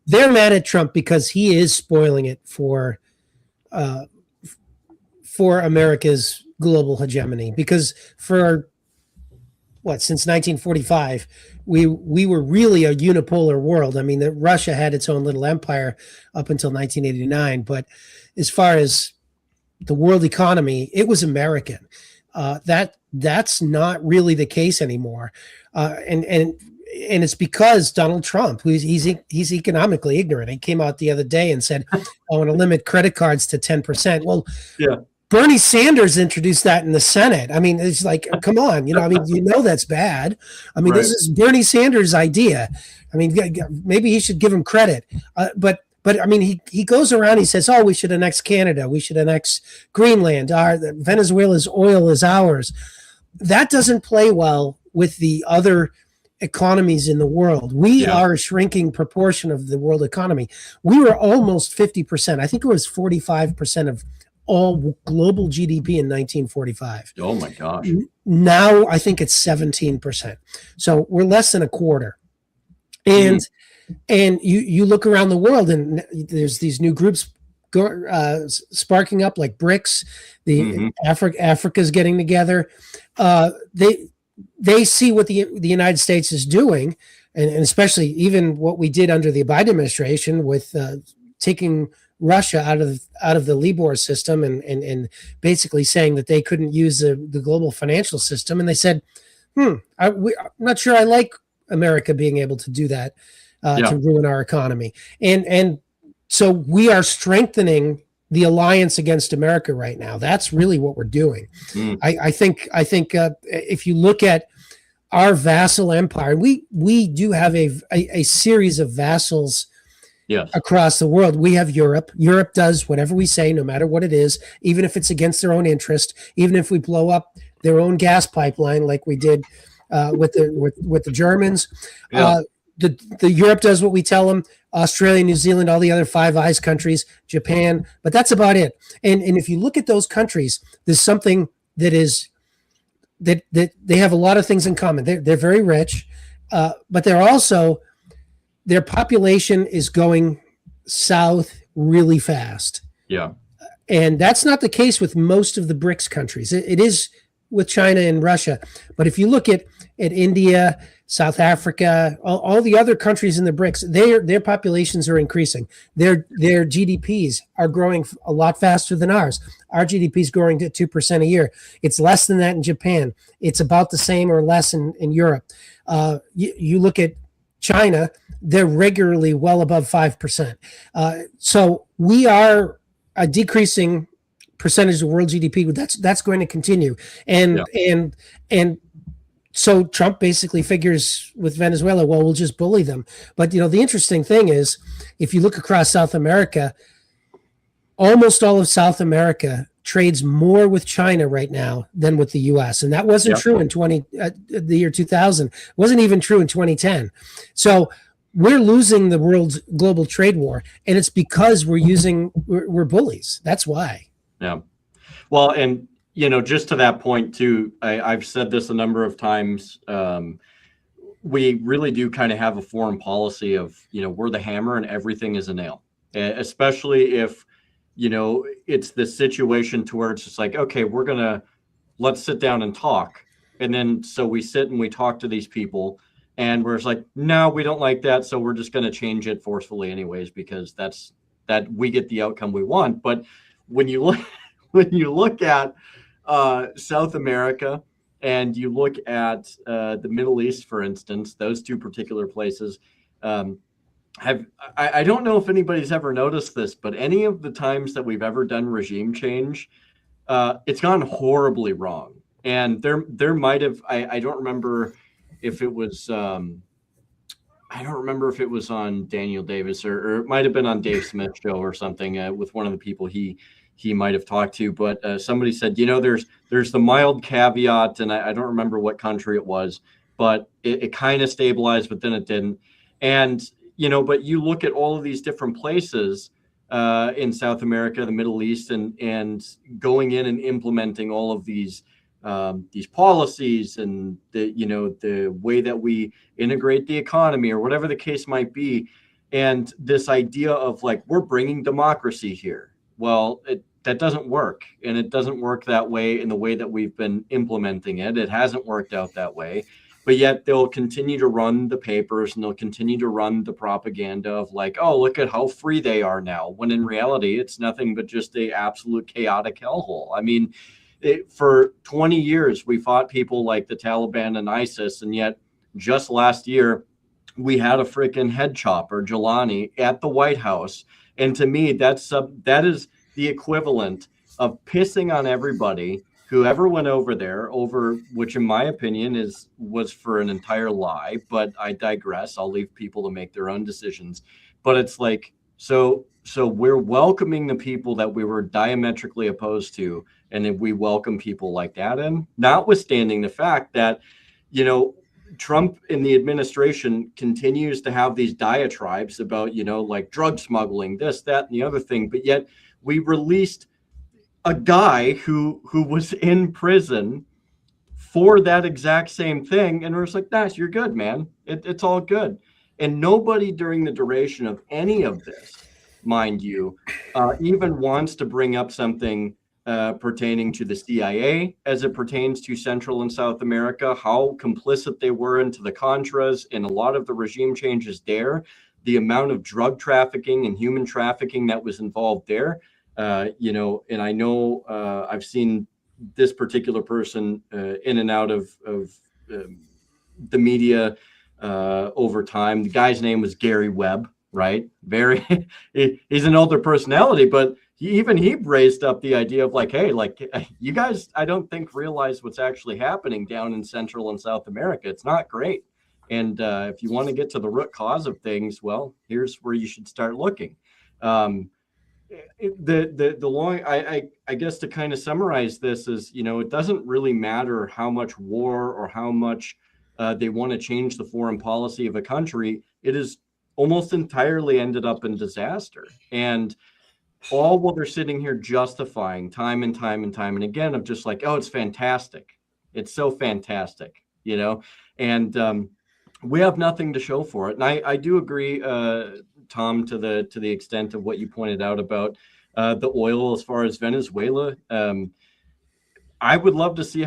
S3: They're mad at Trump because he is spoiling it for America's global hegemony. Because since 1945, we were really a unipolar world. I mean, Russia had its own little empire up until 1989, but as far as the world economy, it was American. That's not really the case anymore, and it's because Donald Trump, he's economically ignorant. He came out the other day and said, "I want to limit credit cards to 10%." Well, yeah. Bernie Sanders introduced that in the Senate. I mean, it's like, come on, that's bad. I mean, This is Bernie Sanders' idea. I mean, maybe he should give him credit. But I mean, he goes around, he says, "Oh, we should annex Canada. We should annex Greenland. Venezuela's oil is ours." That doesn't play well with the other economies in the world. We are a shrinking proportion of the world economy. We were almost 50%. I think it was 45% of all global GDP in 1945.
S1: Oh my gosh.
S3: Now I think it's 17%. So we're less than a quarter. And you look around the world and there's these new groups sparking up like BRICS, Africa's getting together. They see what the United States is doing, and especially even what we did under the Biden administration with taking Russia out of the Libor system and basically saying that they couldn't use the global financial system. And they said, I'm not sure I like America being able to do that to ruin our economy. And so we are strengthening the alliance against America right now. That's really what we're doing. I think if you look at our vassal empire, we do have a series of vassals across the world. We have Europe. Europe does whatever we say, no matter what it is, even if it's against their own interest, even if we blow up their own gas pipeline like we did with the Germans. The Europe does what we tell them. Australia, New Zealand, all the other Five Eyes countries, Japan, but that's about it. And if you look at those countries, there's something that they have a lot of things in common. They're very rich, but they're also, their population is going south really fast. Yeah. And that's not the case with most of the BRICS countries. It is with China and Russia. But if you look at India, South Africa, all the other countries in the BRICS, their populations are increasing. Their GDPs are growing a lot faster than ours. Our GDP is growing at 2% a year. It's less than that in Japan. It's about the same or less in Europe. You look at China, they're regularly well above 5%. So we are a decreasing percentage of world GDP. That's going to continue. And so Trump basically figures with Venezuela, well, we'll just bully them. But the interesting thing is, if you look across South America, almost all of South America trades more with China right now than with the U.S. And that wasn't true in the year 2000. It wasn't even true in 2010. So we're losing the world's global trade war, and it's because we're bullies. That's why. Yeah.
S1: Well, and just to that point too, I've said this a number of times. We really do kind of have a foreign policy of, we're the hammer and everything is a nail, especially if, it's the situation to where it's just like, okay, let's sit down and talk. And then, so we sit and we talk to these people and we're just like, no, we don't like that. So we're just going to change it forcefully anyways, because that we get the outcome we want. But when you look at South America, and you look at the Middle East, for instance, those two particular places, I don't know if anybody's ever noticed this, but any of the times that we've ever done regime change, it's gone horribly wrong. And there might have, I don't remember if it was, I don't remember if it was on Daniel Davis or it might have been on Dave Smith's show or something with one of the people he might have talked to. But somebody said, there's the mild caveat, and I don't remember what country it was, but it kind of stabilized, but then it didn't. And, but you look at all of these different places in South America, the Middle East, and going in and implementing all of these policies and the way that we integrate the economy or whatever the case might be. And this idea of like, we're bringing democracy here. Well, that doesn't work. And it doesn't work that way in the way that we've been implementing it. It hasn't worked out that way. But yet they'll continue to run the papers and they'll continue to run the propaganda of like, oh, look at how free they are now. When in reality, it's nothing but just a absolute chaotic hellhole. I mean, for 20 years, we fought people like the Taliban and ISIS. And yet just last year, we had a freaking head chopper, Jelani, at the White House. And to me, that is the equivalent of pissing on everybody who ever went over there, which in my opinion was for an entire lie, but I digress. I'll leave people to make their own decisions. But it's like, so we're welcoming the people that we were diametrically opposed to, and then we welcome people like that in, notwithstanding the fact that, Trump in the administration continues to have these diatribes about, like drug smuggling, this, that, and the other thing. But yet we released a guy who was in prison for that exact same thing. And we're just like, you're good, man. It's all good. And nobody during the duration of any of this, mind you, even wants to bring up something pertaining to the CIA as it pertains to Central and South America, how complicit they were into the Contras and a lot of the regime changes there, the amount of drug trafficking and human trafficking that was involved there. And I know I've seen this particular person in and out of the media over time. The guy's name was Gary Webb, right? He's an older personality, but he raised up the idea of like, hey, like you guys, I don't think realize what's actually happening down in Central and South America. It's not great. And if you want to get to the root cause of things, well, here's where you should start looking. The long, I guess to kind of summarize this is, it doesn't really matter how much war or how much they want to change the foreign policy of a country. It is almost entirely ended up in disaster. And all while they're sitting here justifying time and time and time and again of just like, oh, it's fantastic. It's so fantastic, and we have nothing to show for it. And I do agree, Tom, to the extent of what you pointed out about the oil as far as Venezuela. I would love to see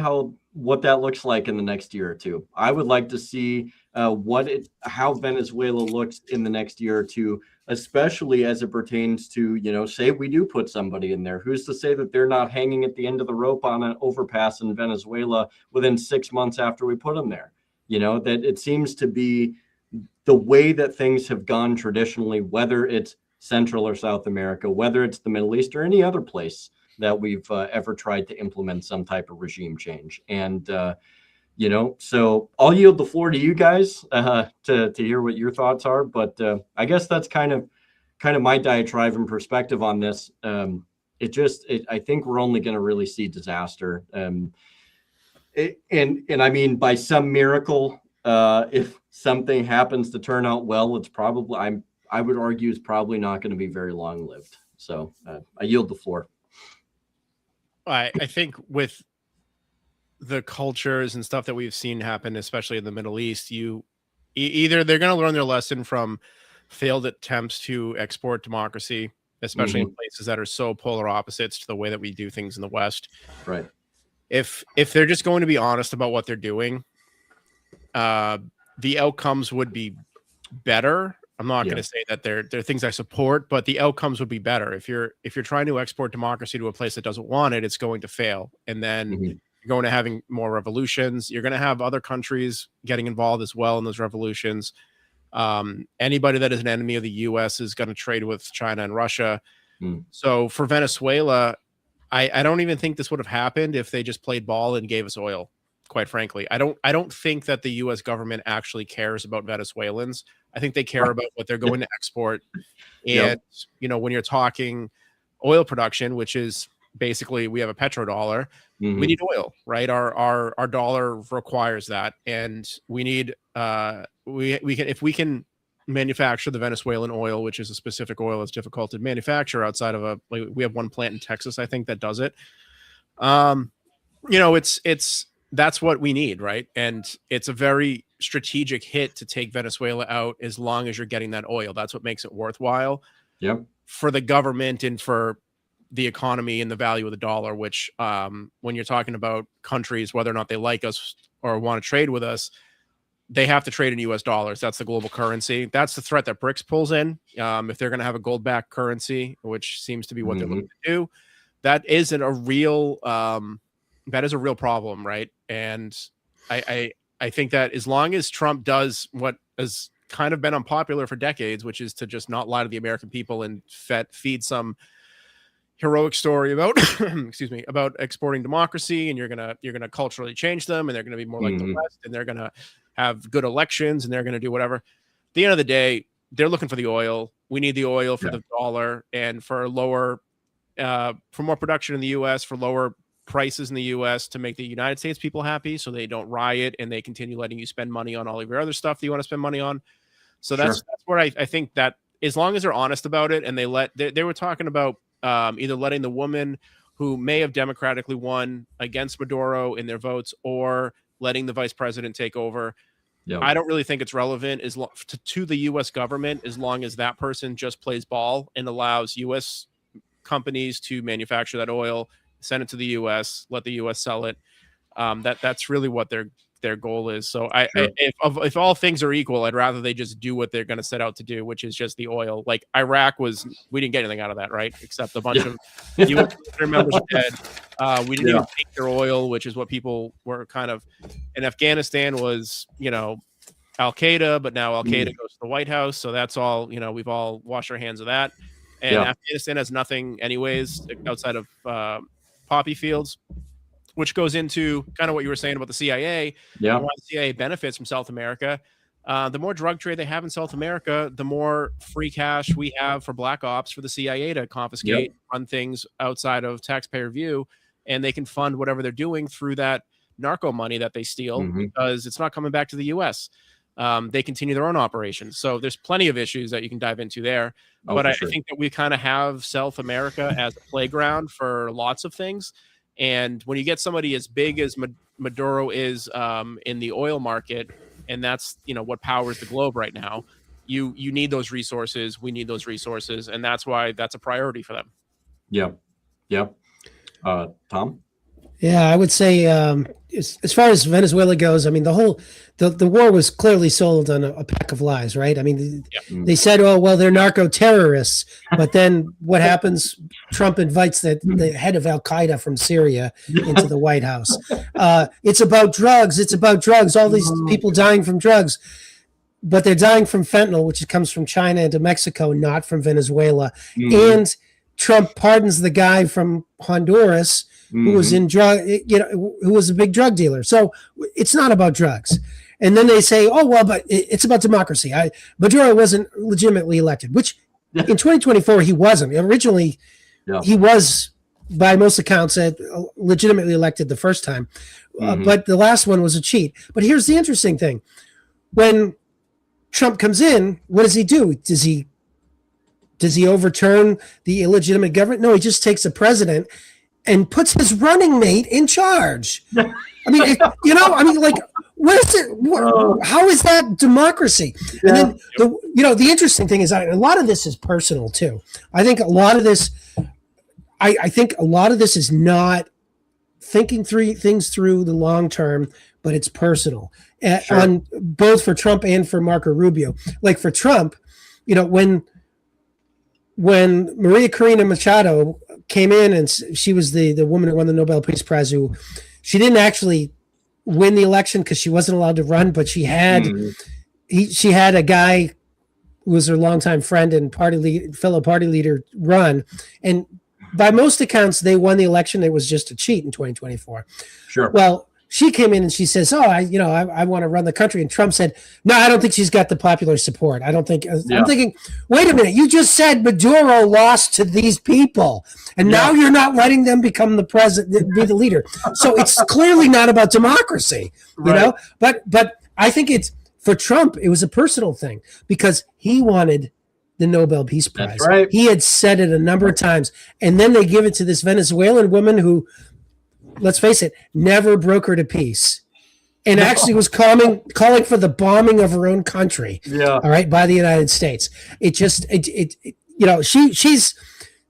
S1: what that looks like in the next year or two. I would like to see how Venezuela looks in the next year or two, especially as it pertains to, say we do put somebody in there. Who's to say that they're not hanging at the end of the rope on an overpass in Venezuela within 6 months after we put them there? That it seems to be the way that things have gone traditionally, whether it's Central or South America, whether it's the Middle East or any other place that we've ever tried to implement some type of regime change. And, so I'll yield the floor to you guys to hear what your thoughts are. But I guess that's kind of my diatribe and perspective on this. I think we're only going to really see disaster. And I mean, by some miracle, if something happens to turn out well, it's probably, I would argue, it's probably not going to be very long lived. So I yield the floor.
S2: I think with the cultures and stuff that we've seen happen, especially in the Middle East, either they're going to learn their lesson from failed attempts to export democracy, especially in places that are so polar opposites to the way that we do things in the West.
S1: Right.
S2: If they're just going to be honest about what they're doing, the outcomes would be better. I'm not going to say that they're things I support, but the outcomes would be better. If you're trying to export democracy to a place that doesn't want it, it's going to fail. And then You're going to having more revolutions. You're going to have other countries getting involved as well in those revolutions. Anybody that is an enemy of the U.S. is going to trade with China and Russia. So for Venezuela, I don't even think this would have happened if they just played ball and gave us oil. Quite frankly, I don't think that the U.S. government actually cares about Venezuelans. I think they care about what they're going to export. And when you're talking oil production, which is basically we have a petrodollar, we need oil, right? Our dollar requires that, and we need if we can manufacture the Venezuelan oil, which is a specific oil that's difficult to manufacture outside of we have one plant in Texas, I think, that does it. It's that's what we need, right? And it's a very strategic hit to take Venezuela out as long as you're getting that oil. That's what makes it worthwhile for the government and for the economy and the value of the dollar, which when you're talking about countries, whether or not they like us or want to trade with us, they have to trade in US dollars. That's the global currency. That's the threat that BRICS pulls in. If they're going to have a gold-backed currency, which seems to be what they're looking to do, that isn't a real that is a real problem, right? And I think that as long as Trump does what has kind of been unpopular for decades, which is to just not lie to the American people and feed some heroic story about about exporting democracy, and you're gonna culturally change them, and they're gonna be more like the West, and they're gonna have good elections, and they're gonna do whatever. At the end of the day, they're looking for the oil. We need the oil for the dollar and for more production in the U.S., for lower prices in the U.S. to make the United States people happy, so they don't riot and they continue letting you spend money on all of your other stuff that you want to spend money on. So that's where I think that as long as they're honest about it, and they were talking about either letting the woman who may have democratically won against Maduro in their votes, or letting the vice president take over. I don't really think it's relevant to the U.S. government as long as that person just plays ball and allows U.S. companies to manufacture that oil, send it to the U.S., let the U.S. sell it. That's really what their goal is. So if all things are equal, I'd rather they just do what they're going to set out to do, which is just the oil. Like Iraq we didn't get anything out of that, right? Except a bunch of U.S. members are dead. We didn't even take their oil, which is what people were kind of. And Afghanistan was, Al-Qaeda, but now Al-Qaeda goes to the White House. So that's all, we've all washed our hands of that. And Afghanistan has nothing anyways outside of poppy fields, which goes into kind of what you were saying about the CIA. Why the CIA benefits from South America. The more drug trade they have in South America, the more free cash we have for black ops for the CIA to confiscate, run things outside of taxpayer view, and they can fund whatever they're doing through that narco money that they steal because it's not coming back to the U.S. They continue their own operations. So there's plenty of issues that you can dive into there. But I think that we kind of have South America as a playground for lots of things. And when you get somebody as big as Maduro is in the oil market, and that's what powers the globe right now, you need those resources. We need those resources, and that's why that's a priority for them.
S1: Tom?
S3: Yeah, I would say as far as Venezuela goes, I mean, the war was clearly sold on a pack of lies, right? I mean, they said, oh, well, they're narco terrorists. But then what happens? Trump invites the head of Al-Qaeda from Syria into the White House. It's about drugs. It's about drugs. All these people dying from drugs. But they're dying from fentanyl, which comes from China into Mexico, not from Venezuela. And Trump pardons the guy from Honduras who was in who was a big drug dealer. So it's not about drugs. And then they say, oh, well, but it's about democracy. Maduro wasn't legitimately elected, which in 2024, he wasn't. Originally, he was, by most accounts, legitimately elected the first time. But the last one was a cheat. But here's the interesting thing. When Trump comes in, what does he do? Does he overturn the illegitimate government? No, he just takes the president and puts his running mate in charge. I mean, what is it? How is that democracy? And then, the interesting thing is, a lot of this is personal too. I think a lot of this is not thinking things through the long term, but it's personal, on both for Trump and for Marco Rubio. Like for Trump, when Maria Corina Machado came in, and she was the woman who won the Nobel Peace Prize, who she didn't actually win the election because she wasn't allowed to run, but she had she had a guy who was her longtime friend and fellow party leader run, and by most accounts they won the election. It was just a cheat in 2024.
S1: Sure.
S3: Well, she came in and she says, "Oh, I want to run the country," and Trump said, "No, I don't think she's got the popular support. I don't think." I'm thinking, wait a minute, you just said Maduro lost to these people, and now you're not letting them become the president, be the leader. So it's clearly not about democracy, you know. But I think it's for Trump. It was a personal thing because he wanted the Nobel Peace Prize.
S1: That's right.
S3: He had said it a number of times, and then they give it to this Venezuelan woman who, let's face it, never brokered a peace, and actually was calling for the bombing of her own country.
S1: Yeah.
S3: All right, by the United States.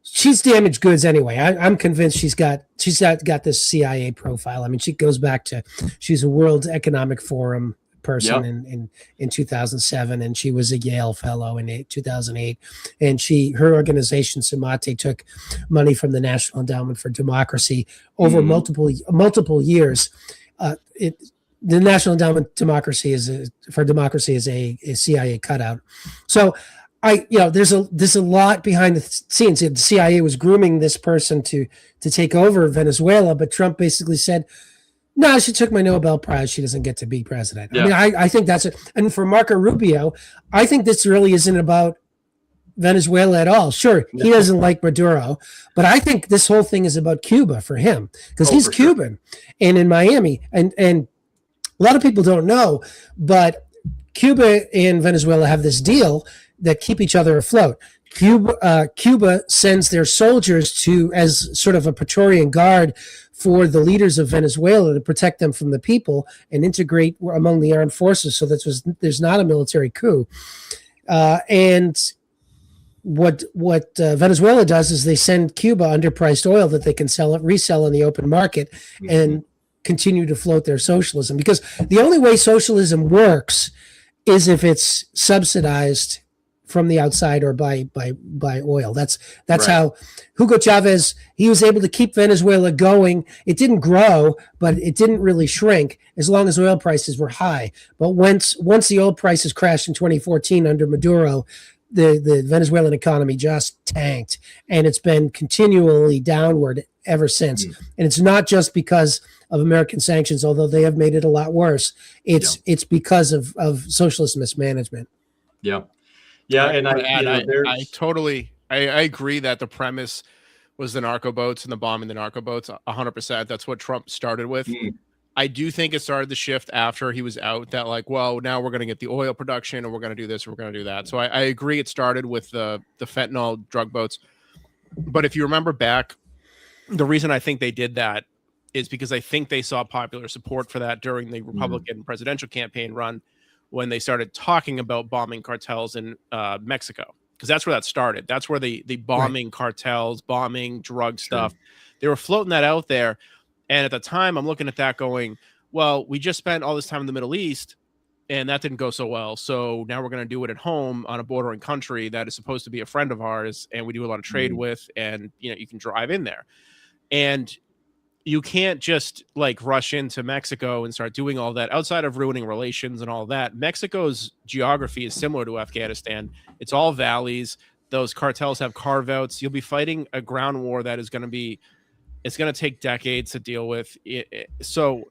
S3: She's damaged goods anyway. I'm convinced she's got this CIA profile. I mean, she goes back to she's a World Economic Forum person in 2007, and she was a Yale fellow in 2008, and her organization Sumate took money from the National Endowment for Democracy over multiple years. The National Endowment for Democracy is a CIA cutout. So there's a lot behind the scenes. The CIA was grooming this person to take over Venezuela, but Trump basically said, "No, she took my Nobel Prize. She doesn't get to be president." Yeah. I mean, I think that's it. And for Marco Rubio, I think this really isn't about Venezuela at all. Sure, he doesn't like Maduro, but I think this whole thing is about Cuba for him because he's Cuban and in Miami. And a lot of people don't know, but Cuba and Venezuela have this deal that keep each other afloat. Cuba sends their soldiers as sort of a Praetorian guard for the leaders of Venezuela to protect them from the people and integrate among the armed forces so that there's not a military coup. And what Venezuela does is they send Cuba underpriced oil that they can resell in the open market and continue to float their socialism. Because the only way socialism works is if it's subsidized from the outside or by oil. That's how Hugo Chavez, he was able to keep Venezuela going. It didn't grow, but it didn't really shrink as long as oil prices were high. But once the oil prices crashed in 2014 under Maduro, the Venezuelan economy just tanked, and it's been continually downward ever since. And it's not just because of American sanctions, although they have made it a lot worse. It's because of socialist mismanagement.
S1: Yeah. Yeah, and
S2: I agree that the premise was the narco boats and the bombing the narco boats. 100%. That's what Trump started with. I do think it started the shift after he was out. That now we're going to get the oil production and we're going to do this, and we're going to do that. So I agree. It started with the fentanyl drug boats, but if you remember back, the reason I think they did that is because I think they saw popular support for that during the Republican presidential campaign run, when they started talking about bombing cartels in Mexico, because that's where that started. That's where the bombing cartels, bombing drug stuff, they were floating that out there. And at the time, I'm looking at that going, well, we just spent all this time in the Middle East, and that didn't go so well. So now we're going to do it at home on a bordering country that is supposed to be a friend of ours, and we do a lot of trade with, and you can drive in there. And you can't just rush into Mexico and start doing all that outside of ruining relations and all that. Mexico's geography is similar to Afghanistan. It's all valleys. Those cartels have carve outs. You'll be fighting a ground war that is going to take decades to deal with. So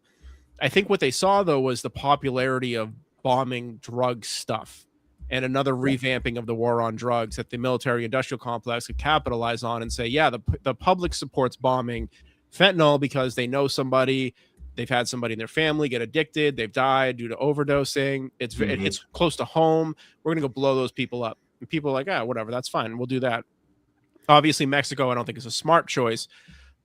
S2: I think what they saw, though, was the popularity of bombing drug stuff and another revamping of the war on drugs that the military industrial complex could capitalize on and say, yeah, the public supports bombing fentanyl because they know somebody, they've had somebody in their family get addicted, they've died due to overdosing. It's close to home. We're going to go blow those people up. And people are like, whatever, that's fine. We'll do that. Obviously, Mexico, I don't think is a smart choice,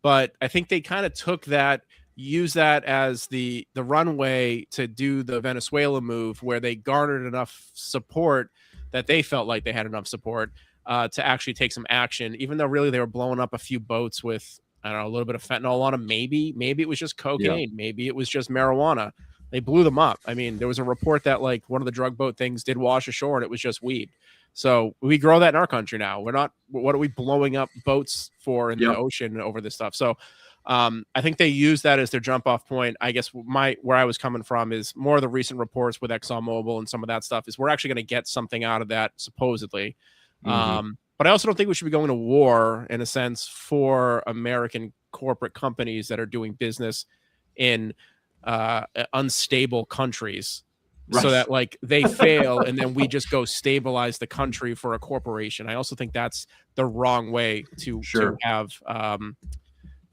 S2: but I think they kind of took that, used that as the runway to do the Venezuela move, where they garnered enough support that they felt like they had enough support to actually take some action, even though really they were blowing up a few boats with, I don't know, a little bit of fentanyl on them. Maybe it was just cocaine. Maybe it was just marijuana. They blew them up. I mean, there was a report that one of the drug boat things did wash ashore and it was just weed. So we grow that in our country now. What are we blowing up boats for in the ocean over this stuff? So I think they use that as their jump off point. I guess where I was coming from is more of the recent reports with ExxonMobil and some of that stuff is we're actually going to get something out of that supposedly. But I also don't think we should be going to war in a sense for American corporate companies that are doing business in unstable countries. Right. So that like they fail and then we just go stabilize the country for a corporation. I also think that's the wrong way to have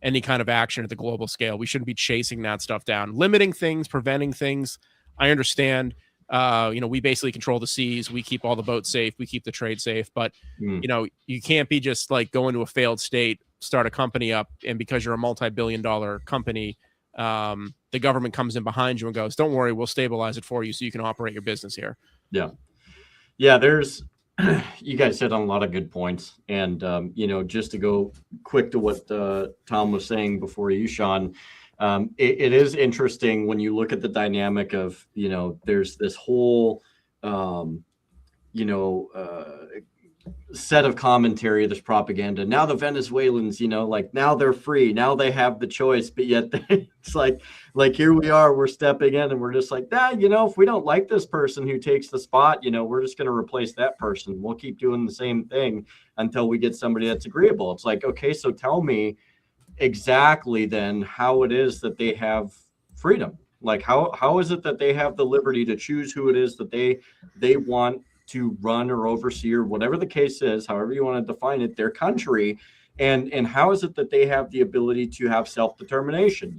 S2: any kind of action at the global scale. We shouldn't be chasing that stuff down, limiting things, preventing things. I understand. We basically control the seas. We keep all the boats safe. We keep the trade safe. But, you can't be just like going to a failed state, start a company up. And because you're a multi-billion-dollar company, the government comes in behind you and goes, don't worry, we'll stabilize it for you so you can operate your business here.
S1: Yeah. Yeah. You guys hit on a lot of good points. And, just to go quick to what Tom was saying before you, Sean, it is interesting when you look at the dynamic of, there's this whole, set of commentary, this propaganda. Now the Venezuelans, now they're free. Now they have the choice, but yet it's like here we are, we're stepping in and we're just like, if we don't like this person who takes the spot, we're just going to replace that person. We'll keep doing the same thing until we get somebody that's agreeable. It's like, okay, so tell me exactly then how it is that they have freedom. Like how is it that they have the liberty to choose who it is that they want to run or oversee or whatever the case is, however you want to define it, their country, and how is it that they have the ability to have self-determination?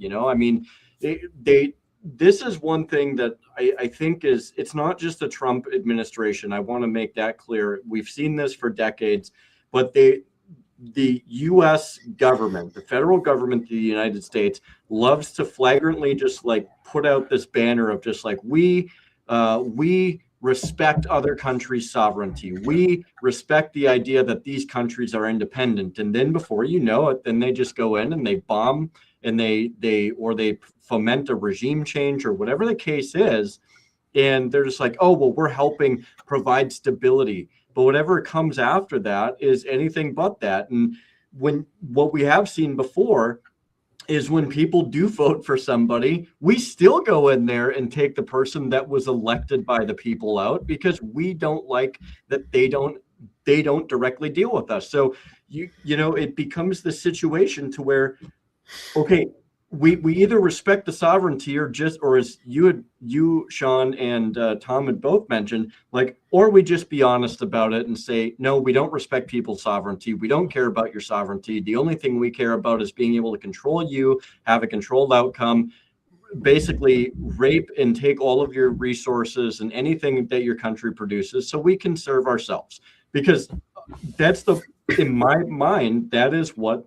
S1: This is one thing that I think it's not just the Trump administration. I want to make that clear. We've seen this for decades, but the U.S. government, the federal government of the United States, loves to flagrantly just like put out this banner of just like we respect other countries' sovereignty. We respect the idea that these countries are independent. And then before you know it, then they just go in and they bomb and they foment a regime change or whatever the case is. And they're just like, oh, well, we're helping provide stability. But whatever comes after that is anything but that. And what we have seen before is when people do vote for somebody, we still go in there and take the person that was elected by the people out because we don't like that they don't directly deal with us. So it becomes the situation to where, okay, we either respect the sovereignty or as you, Sean, and Tom had both mentioned, or we just be honest about it and say, no, we don't respect people's sovereignty. We don't care about your sovereignty. The only thing we care about is being able to control you, have a controlled outcome, basically rape and take all of your resources and anything that your country produces so we can serve ourselves. Because in my mind, that is what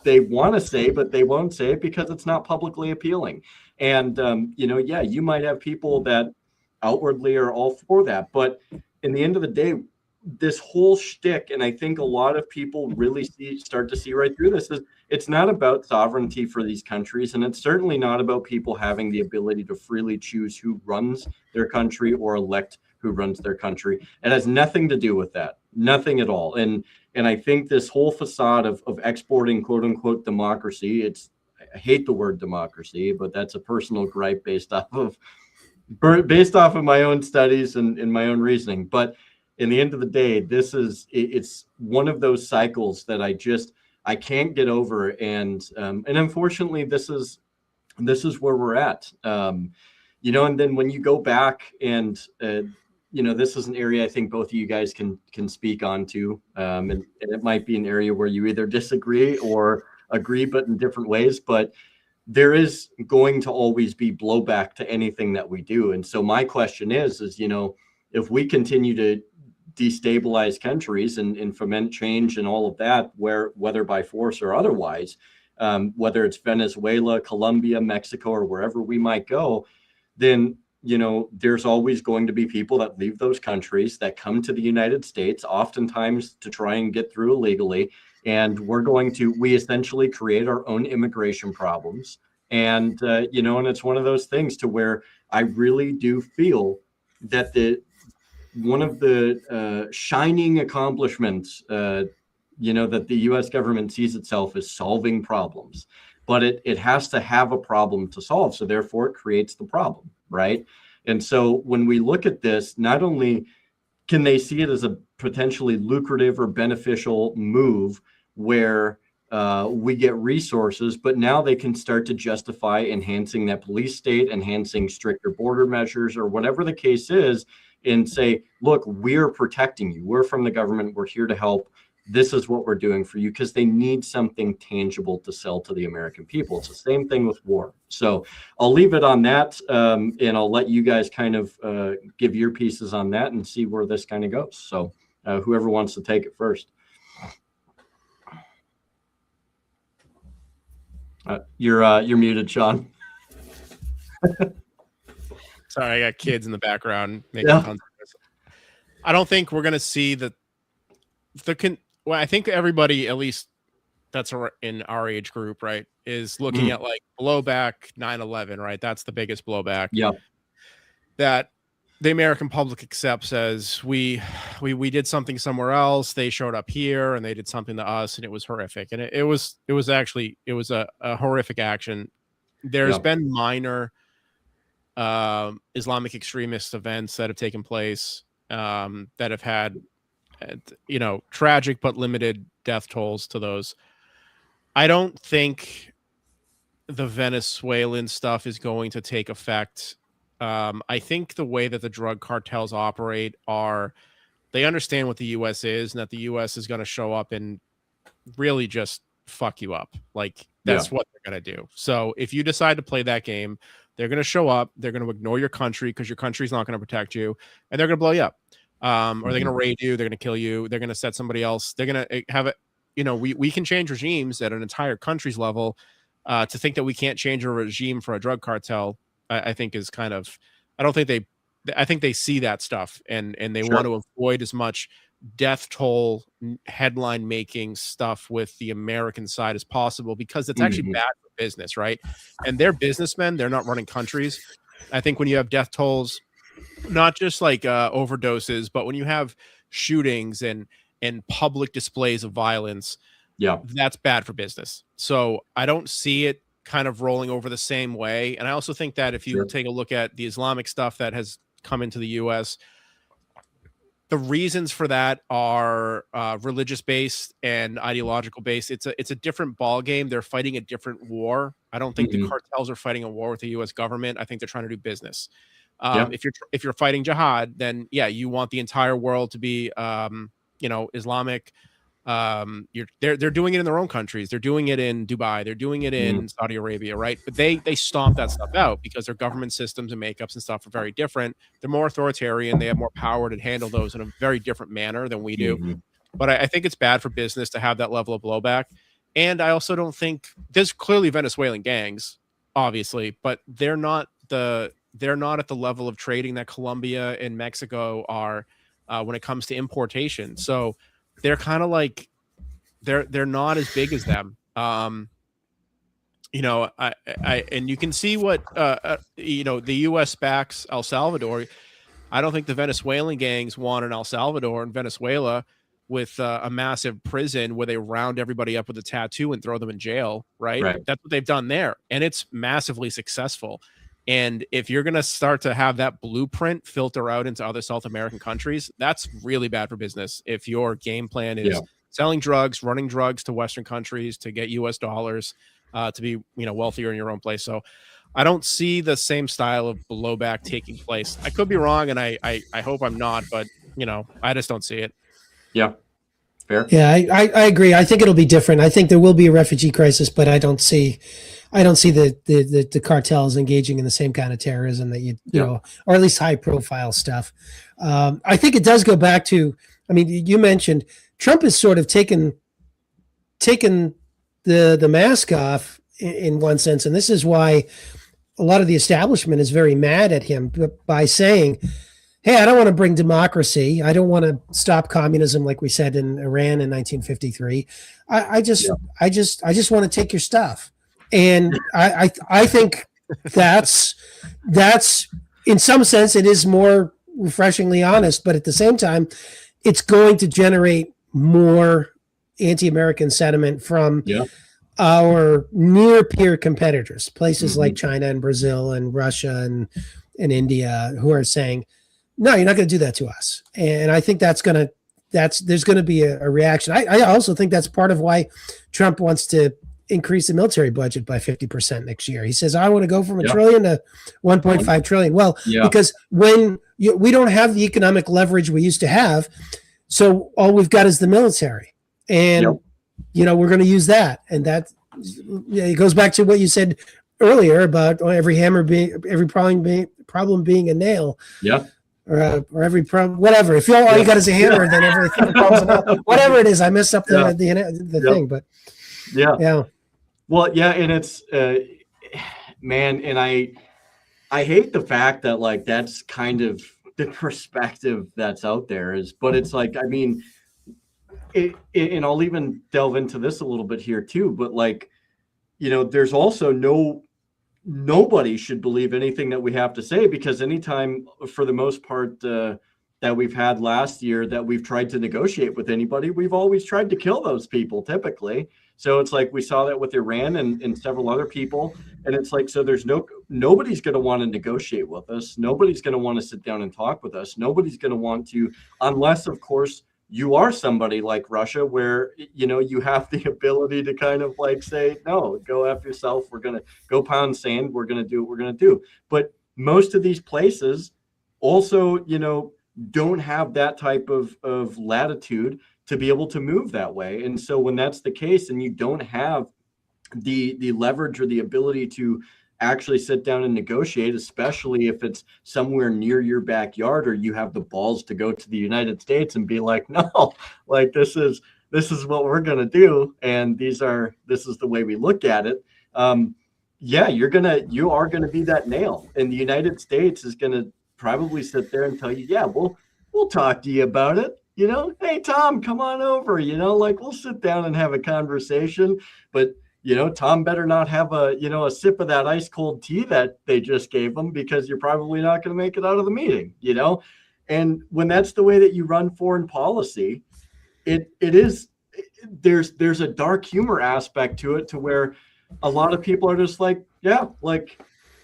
S1: they want to say, but they won't say it because it's not publicly appealing. And, you might have people that outwardly are all for that. But in the end of the day, this whole shtick, and I think a lot of people really start to see right through this, is it's not about sovereignty for these countries. And it's certainly not about people having the ability to freely choose who runs their country or elect who runs their country. It has nothing to do with that. Nothing at all. And I think this whole facade of exporting quote unquote democracy, I hate the word democracy, but that's a personal gripe based off of my own studies and my own reasoning. But in the end of the day, it's one of those cycles that I can't get over. And unfortunately, this is where we're at. And then when you go back and, this is an area I think both of you guys can speak on to. And it might be an area where you either disagree or agree, but in different ways. But there is going to always be blowback to anything that we do. And so my question is, if we continue to destabilize countries and foment change and all of that, whether by force or otherwise, whether it's Venezuela, Colombia, Mexico, or wherever we might go, then there's always going to be people that leave those countries that come to the United States, oftentimes to try and get through illegally. And we essentially create our own immigration problems. And, and it's one of those things to where I really do feel that one of the shining accomplishments, that the U.S. government sees itself as solving problems. but it has to have a problem to solve. So therefore it creates the problem, right? And so when we look at this, not only can they see it as a potentially lucrative or beneficial move where we get resources, but now they can start to justify enhancing that police state, enhancing stricter border measures, or whatever the case is, and say, look, we're protecting you. We're from the government. We're here to help. This is what we're doing for you, because they need something tangible to sell to the American people. It's the same thing with war. So I'll leave it on that, and I'll let you guys kind of give your pieces on that and see where this kind of goes. So whoever wants to take it first. You're muted, Sean.
S2: Sorry, I got kids in the background making tons of this. I don't think we're going to see well, I think everybody, at least that's in our age group, right, is looking at like blowback 9/11, right? That's the biggest blowback.
S1: Yeah.
S2: That the American public accepts as we did something somewhere else. They showed up here and they did something to us, and it was horrific. And it was a horrific action. There's been minor Islamic extremist events that have taken place that have had tragic but limited death tolls to those. I don't think the Venezuelan stuff is going to take effect. I think the way that the drug cartels operate they understand what the U.S. is, and that the U.S. is going to show up and really just fuck you up. Like, that's what they're going to do. So if you decide to play that game, they're going to show up, they're going to ignore your country because your country's not going to protect you, and they're going to blow you up. Or they're going to raid you, they're going to kill you, they're going to set somebody else, they're going to have it. We can change regimes at an entire country's level. To think that we can't change a regime for a drug cartel, I think is kind of, I think they see that stuff and they want to avoid as much death toll headline making stuff with the American side as possible, because it's actually bad for business, right? And they're businessmen, they're not running countries. I think when you have death tolls, not just like overdoses, but when you have shootings and public displays of violence, that's bad for business. So I don't see it kind of rolling over the same way. And I also think that if you take a look at the Islamic stuff that has come into the U.S., the reasons for that are religious based and ideological based. It's a different ball game. They're fighting a different war. I don't think the cartels are fighting a war with the U.S. government. I think they're trying to do business. If you're fighting jihad, then you want the entire world to be Islamic. They're doing it in their own countries. They're doing it in Dubai. They're doing it in Saudi Arabia, right? But they stomp that stuff out because their government systems and makeups and stuff are very different. They're more authoritarian. They have more power to handle those in a very different manner than we do. But I think it's bad for business to have that level of blowback. And I also don't think there's clearly Venezuelan gangs, obviously, but they're not at the level of trading that Colombia and Mexico are when it comes to importation. So they're kind of like they're not as big as them. And you can see what the U.S. backs El Salvador. I don't think the Venezuelan gangs want an El Salvador and Venezuela with a massive prison where they round everybody up with a tattoo and throw them in jail, right? That's what they've done there, and it's massively successful. And if you're going to start to have that blueprint filter out into other South American countries, that's really bad for business. If your game plan is selling drugs, running drugs to Western countries to get US dollars, to be wealthier in your own place. So I don't see the same style of blowback taking place. I could be wrong, and I hope I'm not, but I just don't see it.
S1: Yeah. Fair.
S3: Yeah, I agree. I think it'll be different. I think there will be a refugee crisis, but I don't see the cartels engaging in the same kind of terrorism that you know, or at least high profile stuff. I think it does go back to, I mean, you mentioned Trump has sort of taken the mask off in one sense, and this is why a lot of the establishment is very mad at him by saying, hey, I don't want to bring democracy. I don't want to stop communism like we said in Iran in 1953. I just want to take your stuff. And I think that's in some sense it is more refreshingly honest, but at the same time, it's going to generate more anti-American sentiment from our near peer competitors, places like China and Brazil and Russia and India, who are saying, no, you're not going to do that to us. And I think there's going to be a reaction. I also think that's part of why Trump wants to increase the military budget by 50% next year. He says, I want to go from $1 trillion to 1.5 trillion. Well, because when we don't have the economic leverage we used to have, so all we've got is the military, and we're going to use that. And that it goes back to what you said earlier about every problem being a nail.
S1: Yeah.
S3: Or every problem, whatever. If all you got is a hammer, then everything problem's a nail. Whatever it is, I messed up the thing, but yeah.
S1: Well, yeah, and it's man, and I hate the fact that like that's kind of the perspective that's out there but it's like, I mean, and I'll even delve into this a little bit here too, but like, there's also nobody should believe anything that we have to say, because anytime, for the most part, that we've had last year that we've tried to negotiate with anybody, we've always tried to kill those people typically. So it's like we saw that with Iran and several other people. And it's like, so there's nobody's going to want to negotiate with us. Nobody's going to want to sit down and talk with us. Nobody's going to want to, unless of course you are somebody like Russia, where, you have the ability to kind of like say, no, go after yourself. We're going to go pound sand. We're going to do what we're going to do. But most of these places also, don't have that type of latitude to be able to move that way. And so when that's the case, and you don't have the leverage or the ability to actually sit down and negotiate, especially if it's somewhere near your backyard, or you have the balls to go to the United States and be like, no, like this is what we're going to do. And this is the way we look at it. You are going to be that nail, and the United States is going to probably sit there and tell you, yeah, we'll talk to you about it. Hey, Tom, come on over, like we'll sit down and have a conversation, but Tom better not have a sip of that ice cold tea that they just gave him, because you're probably not going to make it out of the meeting, And when that's the way that you run foreign policy, there's a dark humor aspect to it, to where a lot of people are just like, yeah, like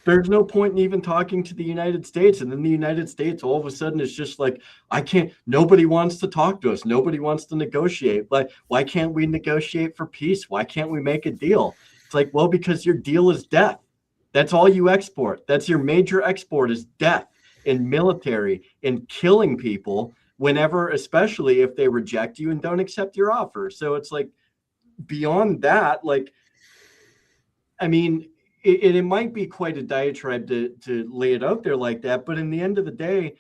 S1: there's no point in even talking to the United States. And then the United States all of a sudden is just like, nobody wants to talk to us. Nobody wants to negotiate. But why can't we negotiate for peace? Why can't we make a deal? It's like, well, because your deal is death. That's all you export. That's your major export, is death and military and killing people whenever, especially if they reject you and don't accept your offer. So it's like, beyond that, like, I mean, it might be quite a diatribe to lay it out there like that, but in the end of the day,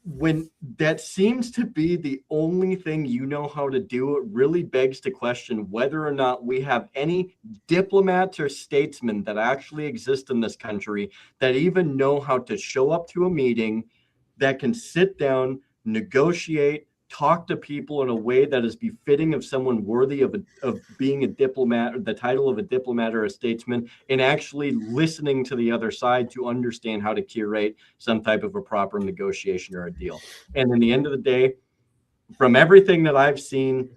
S1: when that seems to be the only thing you know how to do, it really begs to question whether or not we have any diplomats or statesmen that actually exist in this country that even know how to show up to a meeting, that can sit down, negotiate, talk to people in a way that is befitting of someone worthy of being a diplomat, or the title of a diplomat or a statesman, and actually listening to the other side to understand how to curate some type of a proper negotiation or a deal. And in the end of the day, from everything that I've seen,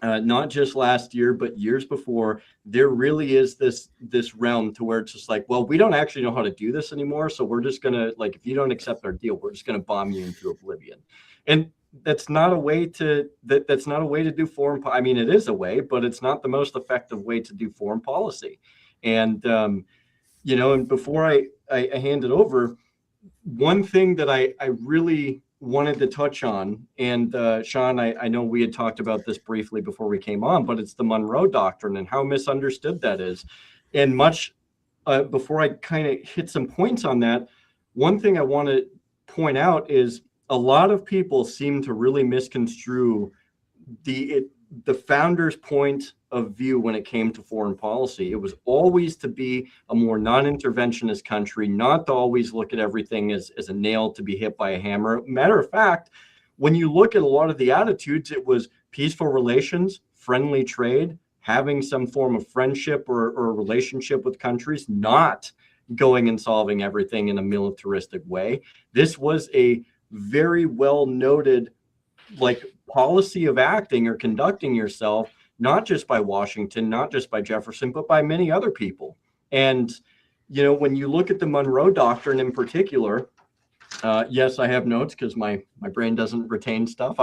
S1: not just last year, but years before, there really is this realm to where it's just like, well, we don't actually know how to do this anymore. So we're just going to, like, if you don't accept our deal, we're just going to bomb you into oblivion. And that's not a way to do foreign. I mean, it is a way, but it's not the most effective way to do foreign policy. And, and before I hand it over, one thing that I really wanted to touch on, and Sean, I know we had talked about this briefly before we came on, but it's the Monroe Doctrine and how misunderstood that is. And much before I kind of hit some points on that, one thing I want to point out is a lot of people seem to really misconstrue the founders' point of view when it came to foreign policy. It was always to be a more non-interventionist country, not to always look at everything as a nail to be hit by a hammer. Matter of fact, when you look at a lot of the attitudes, it was peaceful relations, friendly trade, having some form of friendship or relationship with countries, not going and solving everything in a militaristic way. This was a very well noted, like, policy of acting or conducting yourself, not just by Washington, not just by Jefferson, but by many other people. And, you know, when you look at the Monroe Doctrine in particular, yes, I have notes because my brain doesn't retain stuff.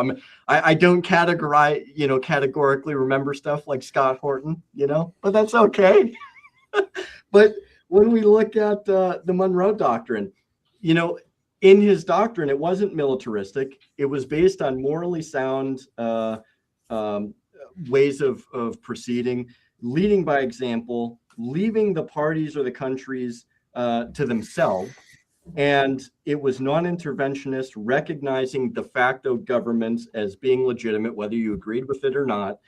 S1: I don't categorically remember stuff like Scott Horton, you know, but that's okay. But when we look at the Monroe Doctrine, you know, in his doctrine, it wasn't militaristic. It was based on morally sound ways of proceeding, leading by example, leaving the parties or the countries to themselves. And it was non-interventionist, recognizing de facto governments as being legitimate, whether you agreed with it or not,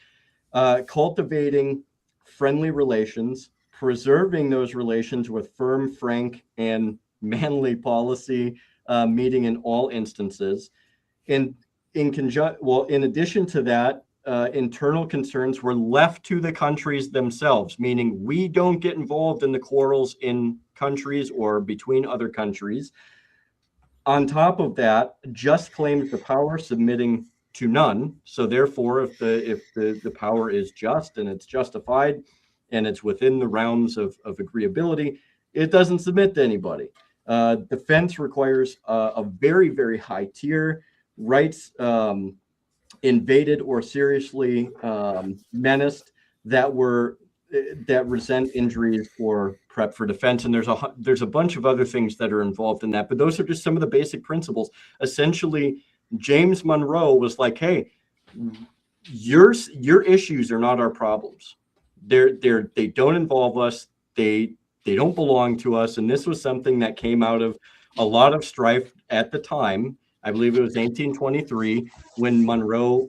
S1: cultivating friendly relations, preserving those relations with firm, frank, and manly policy, meeting in all instances. In addition to that, internal concerns were left to the countries themselves, meaning we don't get involved in the quarrels in countries or between other countries. On top of that, just claims the power, submitting to none. So therefore, if the power is just and it's justified and it's within the realms of agreeability, it doesn't submit to anybody. Defense requires a very, very high tier. Rights invaded or seriously menaced that resent injuries or prep for defense. And there's a bunch of other things that are involved in that, but those are just some of the basic principles. Essentially, James Monroe was like, hey, your issues are not our problems. They don't involve us. They don't belong to us. And this was something that came out of a lot of strife at the time. I believe it was 1823 when Monroe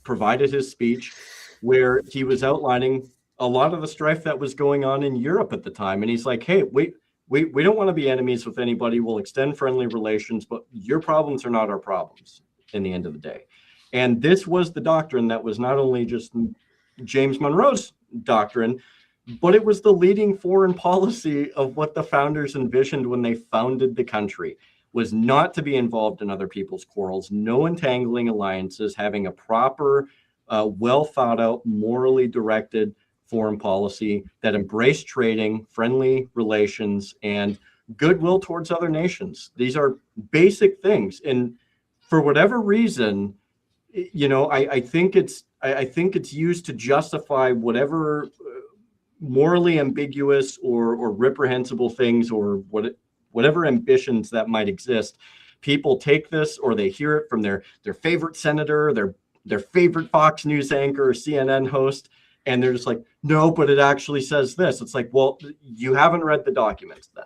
S1: provided his speech where he was outlining a lot of the strife that was going on in Europe at the time. And he's like, hey, we don't want to be enemies with anybody. We'll extend friendly relations, but your problems are not our problems in the end of the day. And this was the doctrine that was not only just James Monroe's doctrine, but it was the leading foreign policy of what the founders envisioned when they founded the country, was not to be involved in other people's quarrels, no entangling alliances, having a proper, well thought out, morally directed foreign policy that embraced trading, friendly relations, and goodwill towards other nations. These are basic things. And for whatever reason, you know, I think it's used to justify whatever morally ambiguous or reprehensible things or whatever ambitions that might exist. People take this or they hear it from their favorite senator, their favorite Fox News anchor or CNN host, and they're just like, no, but it actually says this. It's like, well, you haven't read the documents then.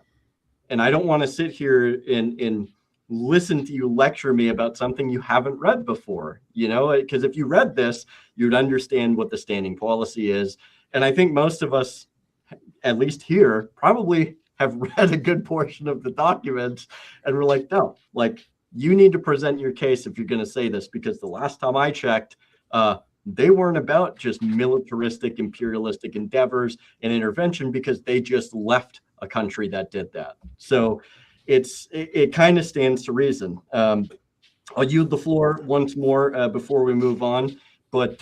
S1: And I don't want to sit here and listen to you lecture me about something you haven't read before, you know, because if you read this, you'd understand what the standing policy is. And I think most of us, at least here, probably have read a good portion of the documents, and we're like, no, like, you need to present your case if you're going to say this, because the last time I checked, they weren't about just militaristic, imperialistic endeavors and intervention, because they just left a country that did that. So it kind of stands to reason. I'll yield the floor once more before we move on. But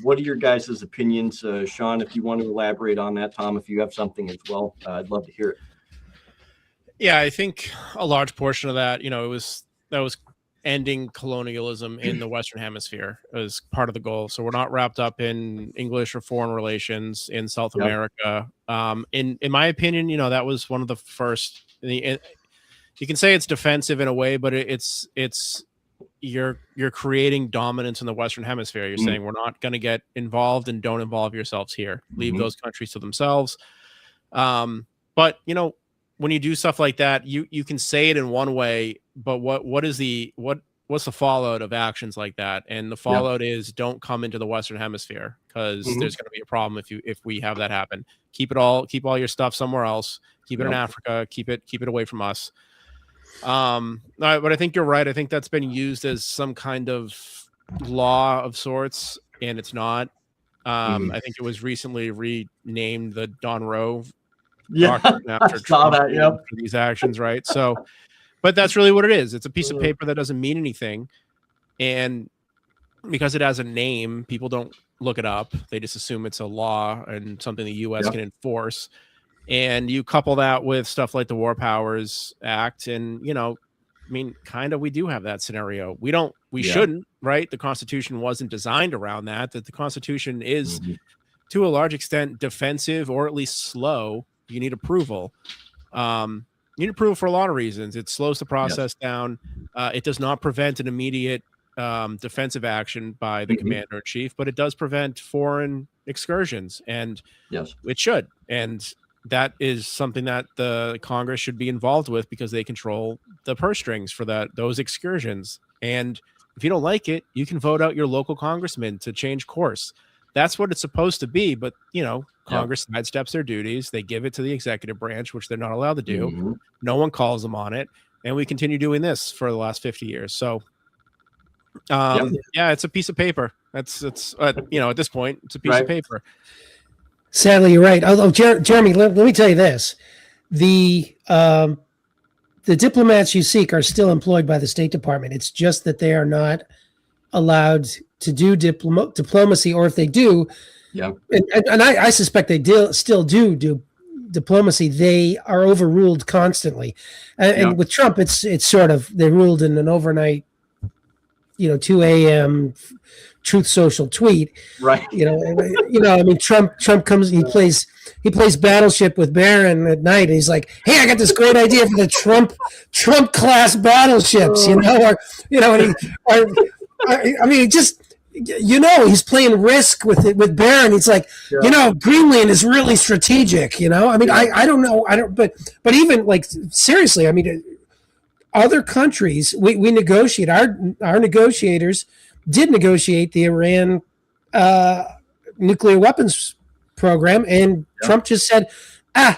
S1: what are your guys' opinions? Sean, if you want to elaborate on that, Tom, if you have something as well, I'd love to hear it.
S2: Yeah, I think a large portion of that, you know, that was ending colonialism in the Western Hemisphere as part of the goal. So we're not wrapped up in English or foreign relations in South America. In my opinion, you know, that was one of the first. You can say it's defensive in a way, but it's you're creating dominance in the Western Hemisphere. You're saying we're not going to get involved, and don't involve yourselves here. Leave those countries to themselves. But you know, when you do stuff like that, you can say it in one way, but what's the fallout of actions like that? And the fallout is, don't come into the Western Hemisphere, because there's going to be a problem if we have that happen. Keep all your stuff somewhere else. Keep it in Africa. Keep it away from us. But I think you're right. I think that's been used as some kind of law of sorts, and it's not. I think it was recently renamed the Don Roe doctrine after Trump for these actions, right? So, but that's really what it is. It's a piece of paper that doesn't mean anything, and because it has a name, people don't look it up. They just assume it's a law and something the U.S. can enforce. And you couple that with stuff like the War Powers Act, and I mean, kind of, we do have that scenario. We shouldn't, right? The Constitution wasn't designed around that. That the Constitution is, to a large extent, defensive or at least slow. You need approval. You need approval for a lot of reasons. It slows the process down. It does not prevent an immediate defensive action by the commander in chief, but it does prevent foreign excursions, and it should. And that is something that the Congress should be involved with, because they control the purse strings for those excursions. And if you don't like it, you can vote out your local congressman to change course. That's what it's supposed to be. But, Congress sidesteps their duties. They give it to the executive branch, which they're not allowed to do. No one calls them on it. And we continue doing this for the last 50 years. So, it's a piece of paper. It's at this point, it's a piece of paper.
S3: Sadly, you're right. Although, Jeremy, let me tell you this: the diplomats you seek are still employed by the State Department. It's just that they are not allowed to do diplomacy, or if they do, and I suspect they still do diplomacy. They are overruled constantly, and with Trump, it's sort of, they ruled in an overnight, 2 a.m. Truth Social tweet,
S1: right?
S3: I mean, Trump comes, he plays Battleship with Barron at night, and he's like, "Hey, I got this great idea for the Trump class battleships," and he's playing Risk with Barron. He's like, Greenland is really strategic. I mean, I don't know, but even, like, seriously, I mean, other countries, we negotiate, our negotiators did negotiate the Iran nuclear weapons program, and Trump just said,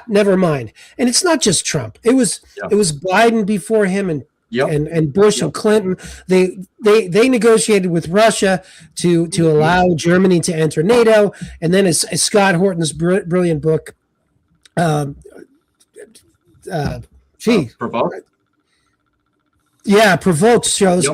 S3: never mind. And it's not just Trump. It was Biden before him, and Bush and Clinton. They negotiated with Russia to allow Germany to enter NATO. And then, as Scott Horton's brilliant book, Provoked shows,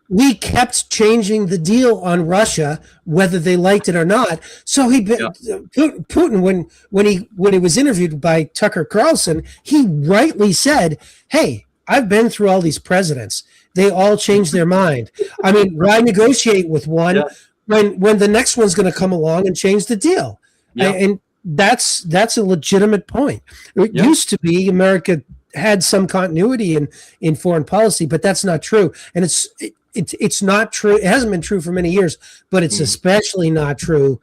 S3: we kept changing the deal on Russia, whether they liked it or not. So Putin, when he was interviewed by Tucker Carlson, he rightly said, "Hey, I've been through all these presidents. They all changed their mind. I mean, why negotiate with one when the next one's going to come along and change the deal?" And that's a legitimate point. It used to be America had some continuity in foreign policy, but that's not true. And it's not true. It hasn't been true for many years, but it's especially not true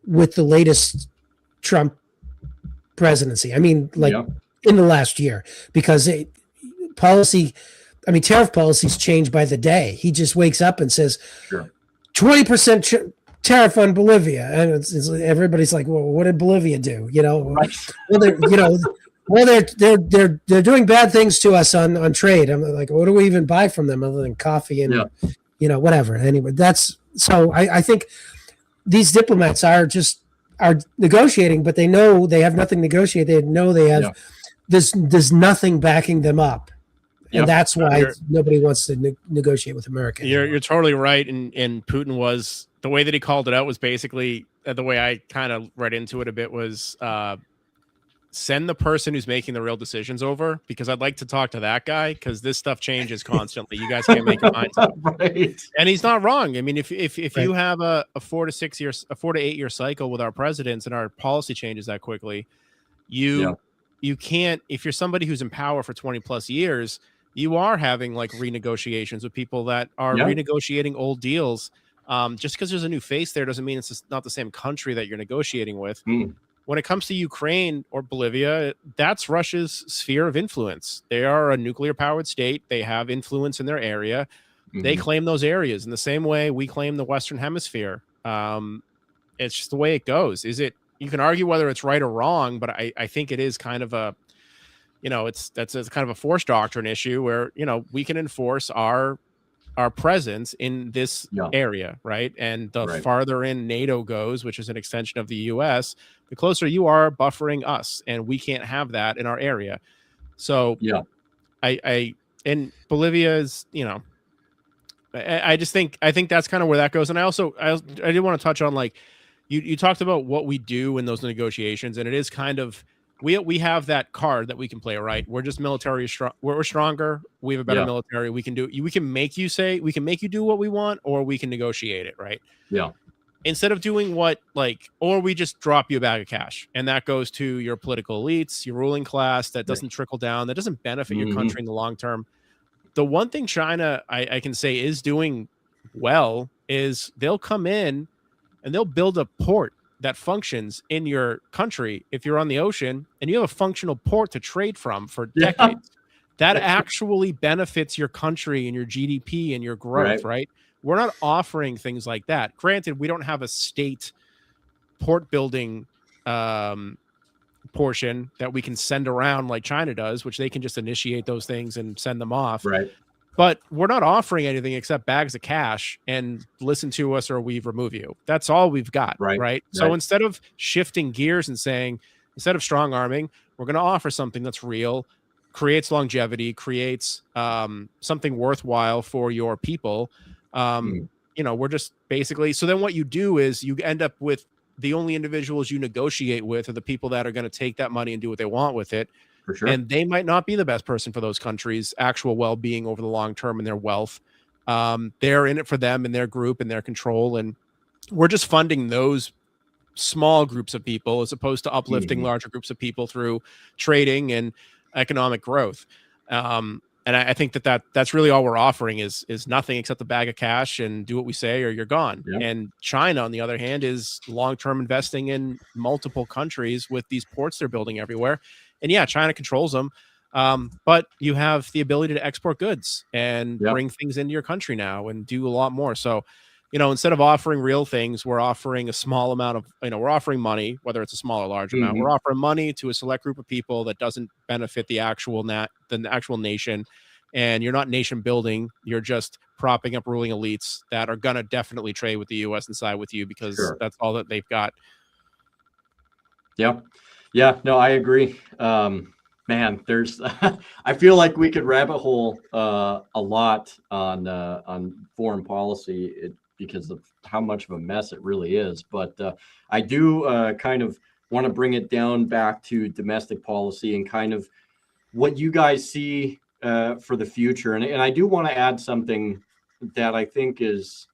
S3: with the latest Trump presidency. I mean, in the last year, because tariff policies change by the day. He just wakes up and says, 20% tariff on Bolivia. And everybody's like, well, what did Bolivia do? Well, they're doing bad things to us on trade. I'm like, what do we even buy from them other than coffee and whatever. Anyway, I think these diplomats are negotiating, but they know they have nothing to negotiate. They know they have there's nothing backing them up, and that's why nobody wants to negotiate with America.
S2: You're totally right, and Putin was, the way that he called it out was basically, the way I kind of read into it a bit was, send the person who's making the real decisions over, because I'd like to talk to that guy, because this stuff changes constantly. You guys can't make your minds up.
S1: Right.
S2: And he's not wrong. I mean, if you have a 4 to 8 year cycle with our presidents and our policy changes that quickly, you can't, if you're somebody who's in power for 20 plus years, you are having like renegotiations with people that are renegotiating old deals. Just because there's a new face there doesn't mean it's just not the same country that you're negotiating with. When it comes to Ukraine or Bolivia, that's Russia's sphere of influence. They are a nuclear powered state. They have influence in their area. They claim those areas in the same way we claim the Western Hemisphere. It's just the way it goes. You can argue whether it's right or wrong, but I think it is kind of a, that's kind of a force doctrine issue where, we can enforce our presence in this area, right? And the farther in NATO goes, which is an extension of the US, the closer you are buffering us, and we can't have that in our area. So and Bolivia is, I think that's kind of where that goes. And I did want to touch on, like, you talked about what we do in those negotiations, and it is kind of, we have that card that we can play, right? We're just military strong. We're stronger. We have a better military. We can make you do what we want, or we can negotiate it, right?
S1: Yeah.
S2: Instead of doing or we just drop you a bag of cash, and that goes to your political elites, your ruling class, that doesn't trickle down, that doesn't benefit your country in the long term. The one thing China, I can say, is doing well is they'll come in and they'll build a port that functions in your country if you're on the ocean, and you have a functional port to trade from for decades. That actually benefits your country and your GDP and your growth, right? We're not offering things like that. Granted, we don't have a state port building portion that we can send around like China does, which they can just initiate those things and send them off.
S1: Right.
S2: But we're not offering anything except bags of cash and listen to us or we remove you. That's all we've got. Right. So instead of shifting gears and saying, instead of strong arming, we're going to offer something that's real, creates longevity, creates something worthwhile for your people. We're just basically, so then what you do is you end up with the only individuals you negotiate with are the people that are going to take that money and do what they want with it.
S1: For sure.
S2: And they might not be the best person for those countries' actual well-being over the long term and their wealth. They're in it for them and their group and their control. And we're just funding those small groups of people as opposed to uplifting larger groups of people through trading and economic growth. And I think that's really all we're offering is nothing except a bag of cash and do what we say or you're gone. Yeah. And China, on the other hand, is long-term investing in multiple countries with these ports they're building everywhere. And yeah, China controls them. But you have the ability to export goods and bring things into your country now and do a lot more. So, instead of offering real things, we're offering a small amount of, we're offering money, whether it's a small or large amount. We're offering money to a select group of people that doesn't benefit the actual nation. And you're not nation building. You're just propping up ruling elites that are going to definitely trade with the U.S. and side with you because that's all that they've got.
S1: Yeah. Yeah, no, I agree. Man, there's, I feel like we could rabbit hole a lot on foreign policy because of how much of a mess it really is. But I do kind of want to bring it down back to domestic policy and kind of what you guys see for the future. And I do want to add something that I think is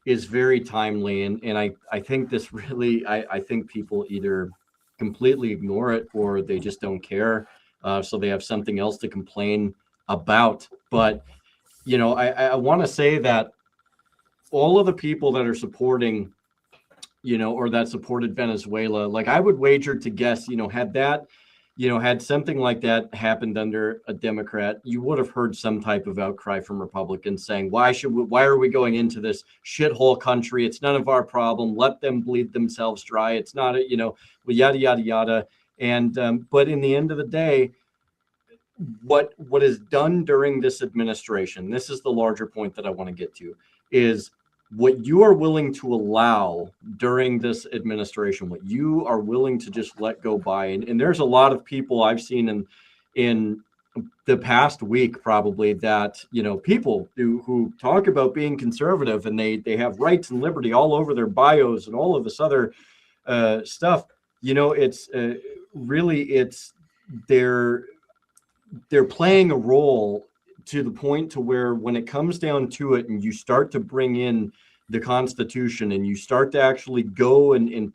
S1: very timely. And I think this really, I think people either completely ignore it or they just don't care. So they have something else to complain about. But, I want to say that all of the people that are supporting, or that supported Venezuela, like I would wager to guess, had something like that happened under a Democrat, you would have heard some type of outcry from Republicans saying, why are we going into this shithole country? It's none of our problem. Let them bleed themselves dry. It's not, yada, yada, yada. And, but in the end of the day, what is done during this administration, this is the larger point that I want to get to, is what you are willing to allow during this administration, what you are willing to just let go by. And there's a lot of people I've seen in the past week, probably, that, people who talk about being conservative and they have rights and liberty all over their bios and all of this other stuff. It's really, they're playing a role to the point to where when it comes down to it and you start to bring in the Constitution and you start to actually go and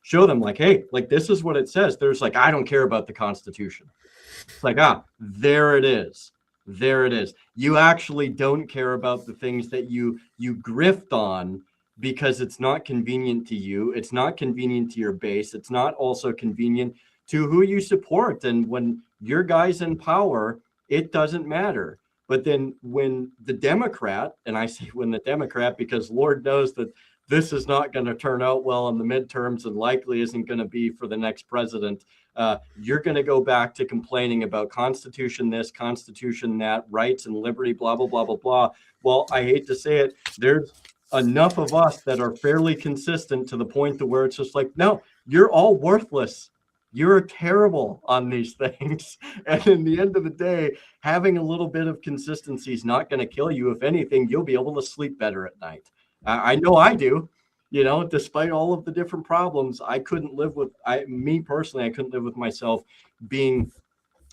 S1: show them like, hey, like this is what it says. There's like, I don't care about the Constitution. It's like, there it is. There it is. You actually don't care about the things that you grift on because it's not convenient to you. It's not convenient to your base. It's not also convenient to who you support. And when your guy's in power, it doesn't matter. But then when the Democrat, and I say when the Democrat, because Lord knows that this is not going to turn out well in the midterms and likely isn't going to be for the next president, you're going to go back to complaining about Constitution this, Constitution that, rights and liberty, blah, blah, blah, blah, blah. Well, I hate to say it, there's enough of us that are fairly consistent to the point to where it's just like, no, you're all worthless. you're terrible on these things. And in the end of the day, having a little bit of consistency is not going to kill you. If anything, you'll be able to sleep better at night. I know I do. You know, despite all of the different problems, I couldn't live with me personally. I couldn't live with myself being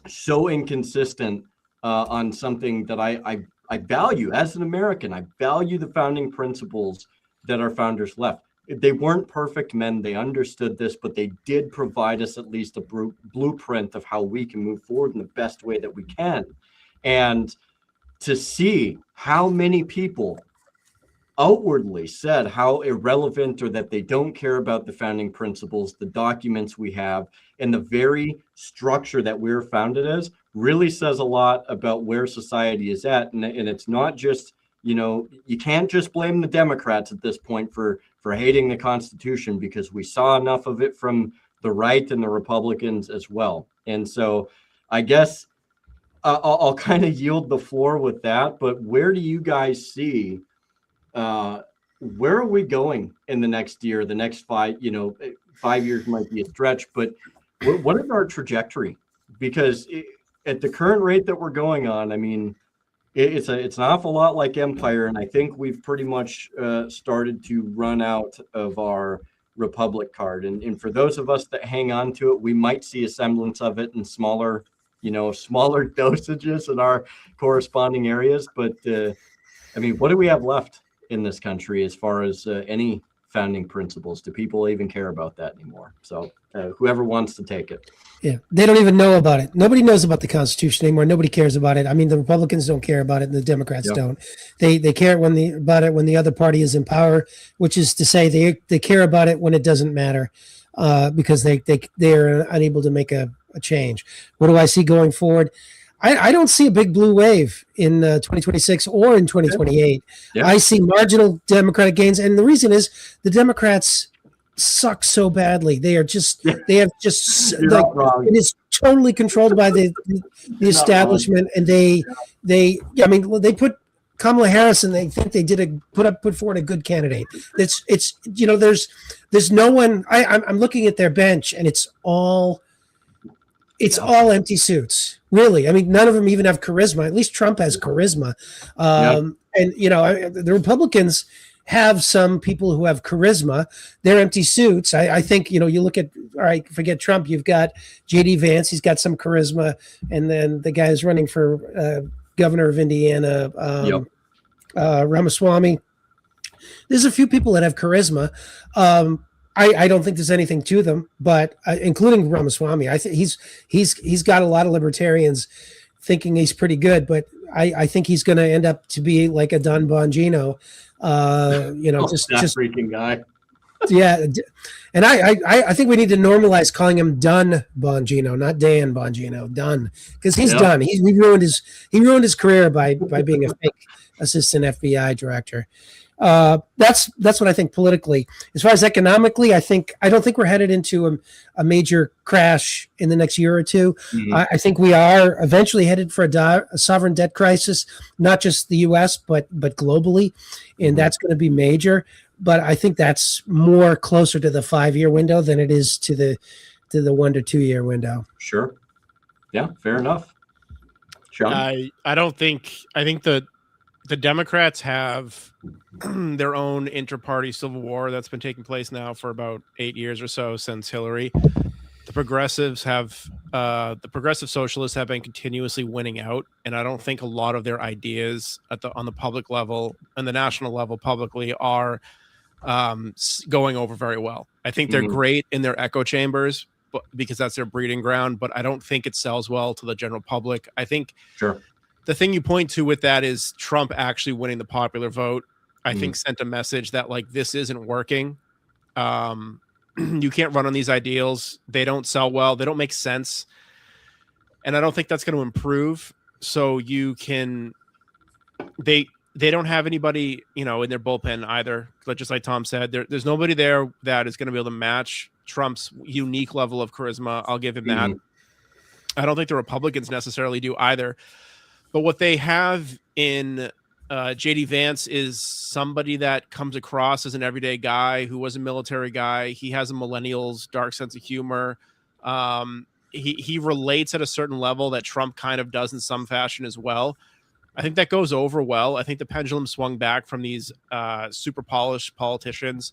S1: so inconsistent on something that I value as an American. I value the founding principles that our founders left. They weren't perfect men. They understood this, but they did provide us at least a blueprint of how we can move forward in the best way that we can. And to see how many people outwardly said how irrelevant or that they don't care about the founding principles, the documents we have, and the very structure that we're founded as really says a lot about where society is at. And it's not just, you know, you can't just blame the Democrats at this point for hating the Constitution, because we saw enough of it from the right and the Republicans as well. And so I guess I'll kind of yield the floor with that. But where do you guys see where are we going in the next year, the next 5 years might be a stretch, but what is our trajectory? Because at the current rate that we're going on, I mean, it's an awful lot like Empire, and I think we've pretty much started to run out of our Republic card. And for those of us that hang on to it, we might see a semblance of it in smaller dosages in our corresponding areas. But I mean, what do we have left in this country as far as any founding principles? Do people even care about that anymore? So whoever wants to take it.
S3: Yeah, they don't even know about it. Nobody knows about the Constitution anymore. Nobody cares about it. I mean, the Republicans don't care about it, and the Democrats don't. They care about it when the other party is in power, which is to say they care about it when it doesn't matter, because they are unable to make a change. What do I see going forward? I don't see a big blue wave in 2026 or in 2028. Yeah. I see marginal Democratic gains, and the reason is the Democrats suck so badly. They have just like, it is totally controlled by the establishment, and they put Kamala Harris, and they think they did put forward a good candidate. It's there's no one. I'm looking at their bench, and it's all empty suits. Really, I mean, none of them even have charisma. At least Trump has charisma, and the Republicans have some people who have charisma. They're empty suits. I think you look at, all right, forget Trump. You've got J.D. Vance. He's got some charisma, and then the guy who's running for governor of Indiana, Ramaswamy. There's a few people that have charisma. I don't think there's anything to them, but including Ramaswamy, I think he's got a lot of libertarians thinking he's pretty good, but I think he's going to end up to be like a Don Bongino, just
S1: freaking guy.
S3: Yeah, and I think we need to normalize calling him Dun Bongino, not Dan Bongino, Dun, because he's done. He ruined his career by being a fake assistant FBI director. That's what I think politically. As far as economically, I don't think we're headed into a major crash in the next year or two. Mm-hmm. I think we are eventually headed for a sovereign debt crisis, not just the U.S. but globally, and that's going to be major. But I think that's more closer to the 5-year window than it is to the 1 to 2 year window.
S1: Sure. Yeah, fair enough. Sean?
S2: I think the Democrats have their own inter-party civil war that's been taking place now for about 8 years or so since Hillary. The progressive socialists have been continuously winning out, and I don't think a lot of their ideas on the public level and the national level publicly are going over very well. I think they're great in their echo chambers, because that's their breeding ground, but I don't think it sells well to the general public. I think the thing you point to with that is Trump actually winning the popular vote. I think sent a message that like this isn't working. You can't run on these ideals. They don't sell well. They don't make sense. And I don't think that's going to improve. So they don't have anybody, in their bullpen either. But just like Tom said, there's nobody there that is going to be able to match Trump's unique level of charisma. I'll give him that. I don't think the Republicans necessarily do either. But what they have in J.D. Vance is somebody that comes across as an everyday guy who was a military guy. He has a millennial's dark sense of humor. He relates at a certain level that Trump kind of does in some fashion as well. I think that goes over well. I think the pendulum swung back from these super polished politicians,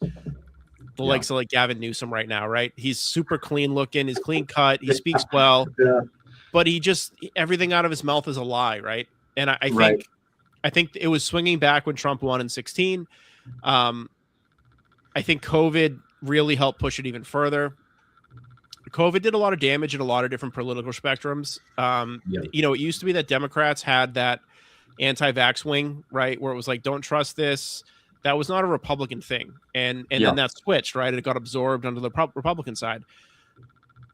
S2: the likes of like Gavin Newsom right now, right? He's super clean looking, he's clean cut, he speaks well, but he just, everything out of his mouth is a lie, right? And I think it was swinging back when Trump won in 2016. I think COVID really helped push it even further. COVID did a lot of damage in a lot of different political spectrums. You know, it used to be that Democrats had that anti-vax wing, right, where it was like, don't trust this. That was not a Republican thing, and then that switched, right? It got absorbed under the Republican side.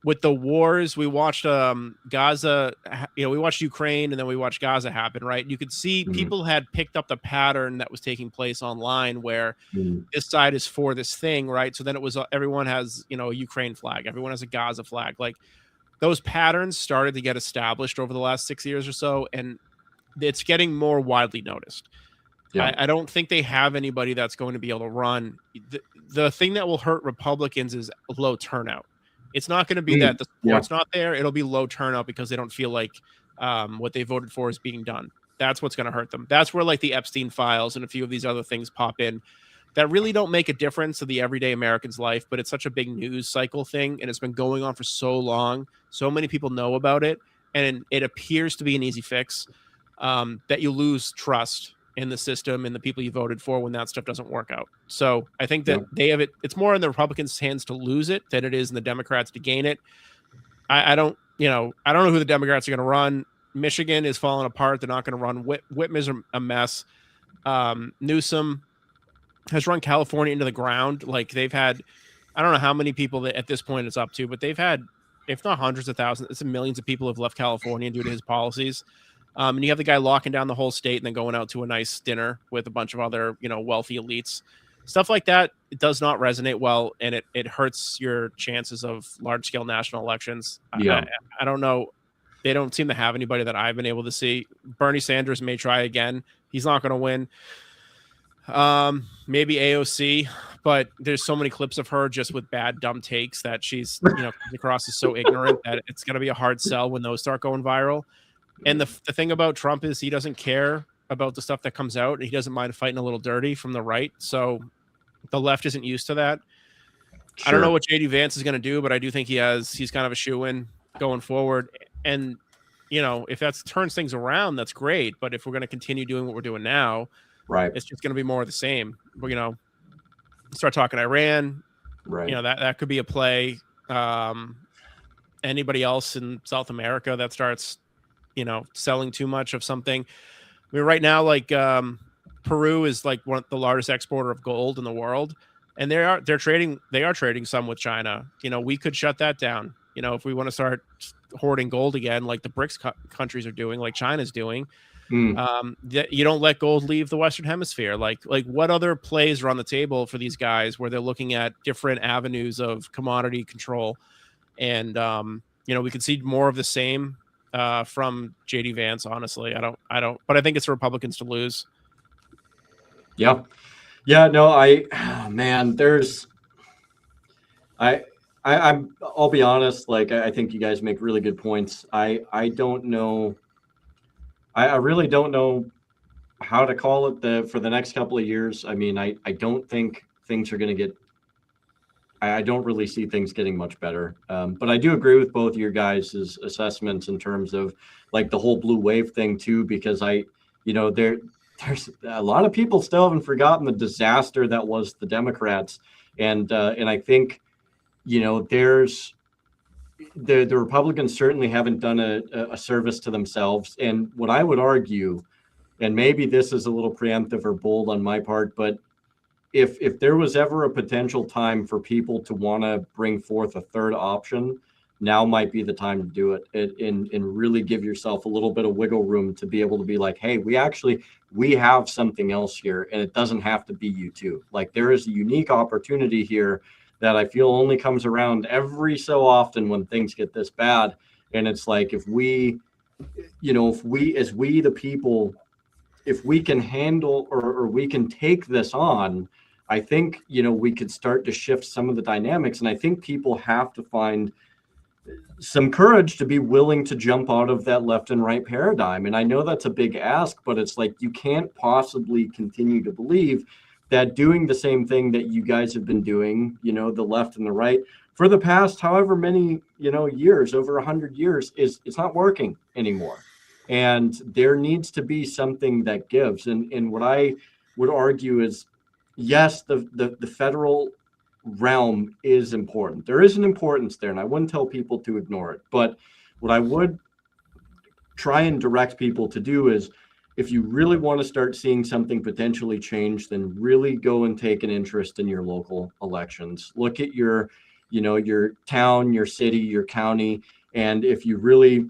S2: With the wars, we watched Gaza, you know, we watched Ukraine, and then we watched Gaza happen, right? You could see people had picked up the pattern that was taking place online, where this side is for this thing, right? So then it was everyone has, you know, a Ukraine flag, everyone has a Gaza flag. Like, those patterns started to get established over the last 6 years or so, and it's getting more widely noticed. I don't think they have anybody that's going to be able to run. The thing that will hurt Republicans is low turnout. It's not going to be that the support's not there. It'll be low turnout because they don't feel like what they voted for is being done. That's what's going to hurt them. That's where like the Epstein files and a few of these other things pop in that really don't make a difference to the everyday American's life, but it's such a big news cycle thing, and it's been going on for so long. So many people know about it, and it appears to be an easy fix, that you lose trust in the system and the people you voted for when that stuff doesn't work out. So I think that they have it. It's more in the Republicans' hands to lose it than it is in the Democrats to gain it. I don't know who the Democrats are going to run. Michigan is falling apart. They're not going to run. Whitman is a mess. Newsom has run California into the ground. Like, they've had, I don't know how many people that at this point it's up to, but they've had, if not hundreds of thousands, it's millions of people have left California due to his policies. And you have the guy locking down the whole state and then going out to a nice dinner with a bunch of other, you know, wealthy elites. Stuff like that, it does not resonate well, and it hurts your chances of large-scale national elections. I don't know. They don't seem to have anybody that I've been able to see. Bernie Sanders may try again. He's not going to win. Maybe AOC, but there's so many clips of her just with bad, dumb takes that she's, you know, comes across as so ignorant that it's going to be a hard sell when those start going viral. And the thing about Trump is he doesn't care about the stuff that comes out. He doesn't mind fighting a little dirty from the right. So the left isn't used to that. Sure. I don't know what JD Vance is going to do, but I do think he's kind of a shoo-in going forward. And, you know, if that turns things around, that's great. But if we're going to continue doing what we're doing now, right, it's just going to be more of the same. We're, you know, start talking Iran, right? You know, that could be a play. Anybody else in South America that starts, you know, selling too much of something. I mean, right now, like Peru is like one of the largest exporter of gold in the world, and they are trading some with China. You know, we could shut that down. You know, if we want to start hoarding gold again, like the BRICS countries are doing, like China's doing. You don't let gold leave the Western Hemisphere. Like what other plays are on the table for these guys where they're looking at different avenues of commodity control? And you know, we could see more of the same from JD Vance. Honestly, I don't, but I think it's the Republicans to lose.
S1: No, I'll be honest. Like, I think you guys make really good points. I don't know. I really don't know how to call it for the next couple of years. I mean, I don't think things are going to get. I don't really see things getting much better. But I do agree with both your guys' assessments in terms of like the whole blue wave thing too, because there's a lot of people still haven't forgotten the disaster that was the Democrats. And I think, you know, there's the Republicans certainly haven't done a service to themselves. And what I would argue, and maybe this is a little preemptive or bold on my part, but if there was ever a potential time for people to want to bring forth a third option, now might be the time to do it and really give yourself a little bit of wiggle room to be able to be like, hey, we have something else here, and it doesn't have to be you too. Like, there is a unique opportunity here that I feel only comes around every so often when things get this bad. And it's like, if we the people, if we can handle or we can take this on, I think, you know, we could start to shift some of the dynamics. And I think people have to find some courage to be willing to jump out of that left and right paradigm. And I know that's a big ask, but it's like, you can't possibly continue to believe that doing the same thing that you guys have been doing, you know, the left and the right, for the past however many, you know, years, over 100 years, it's not working anymore. And there needs to be something that gives. And what I would argue is, yes, the federal realm is important. There is an importance there, and I wouldn't tell people to ignore it. But what I would try and direct people to do is, if you really want to start seeing something potentially change, then really go and take an interest in your local elections. Look at your, you know, your town, your city, your county. And if you really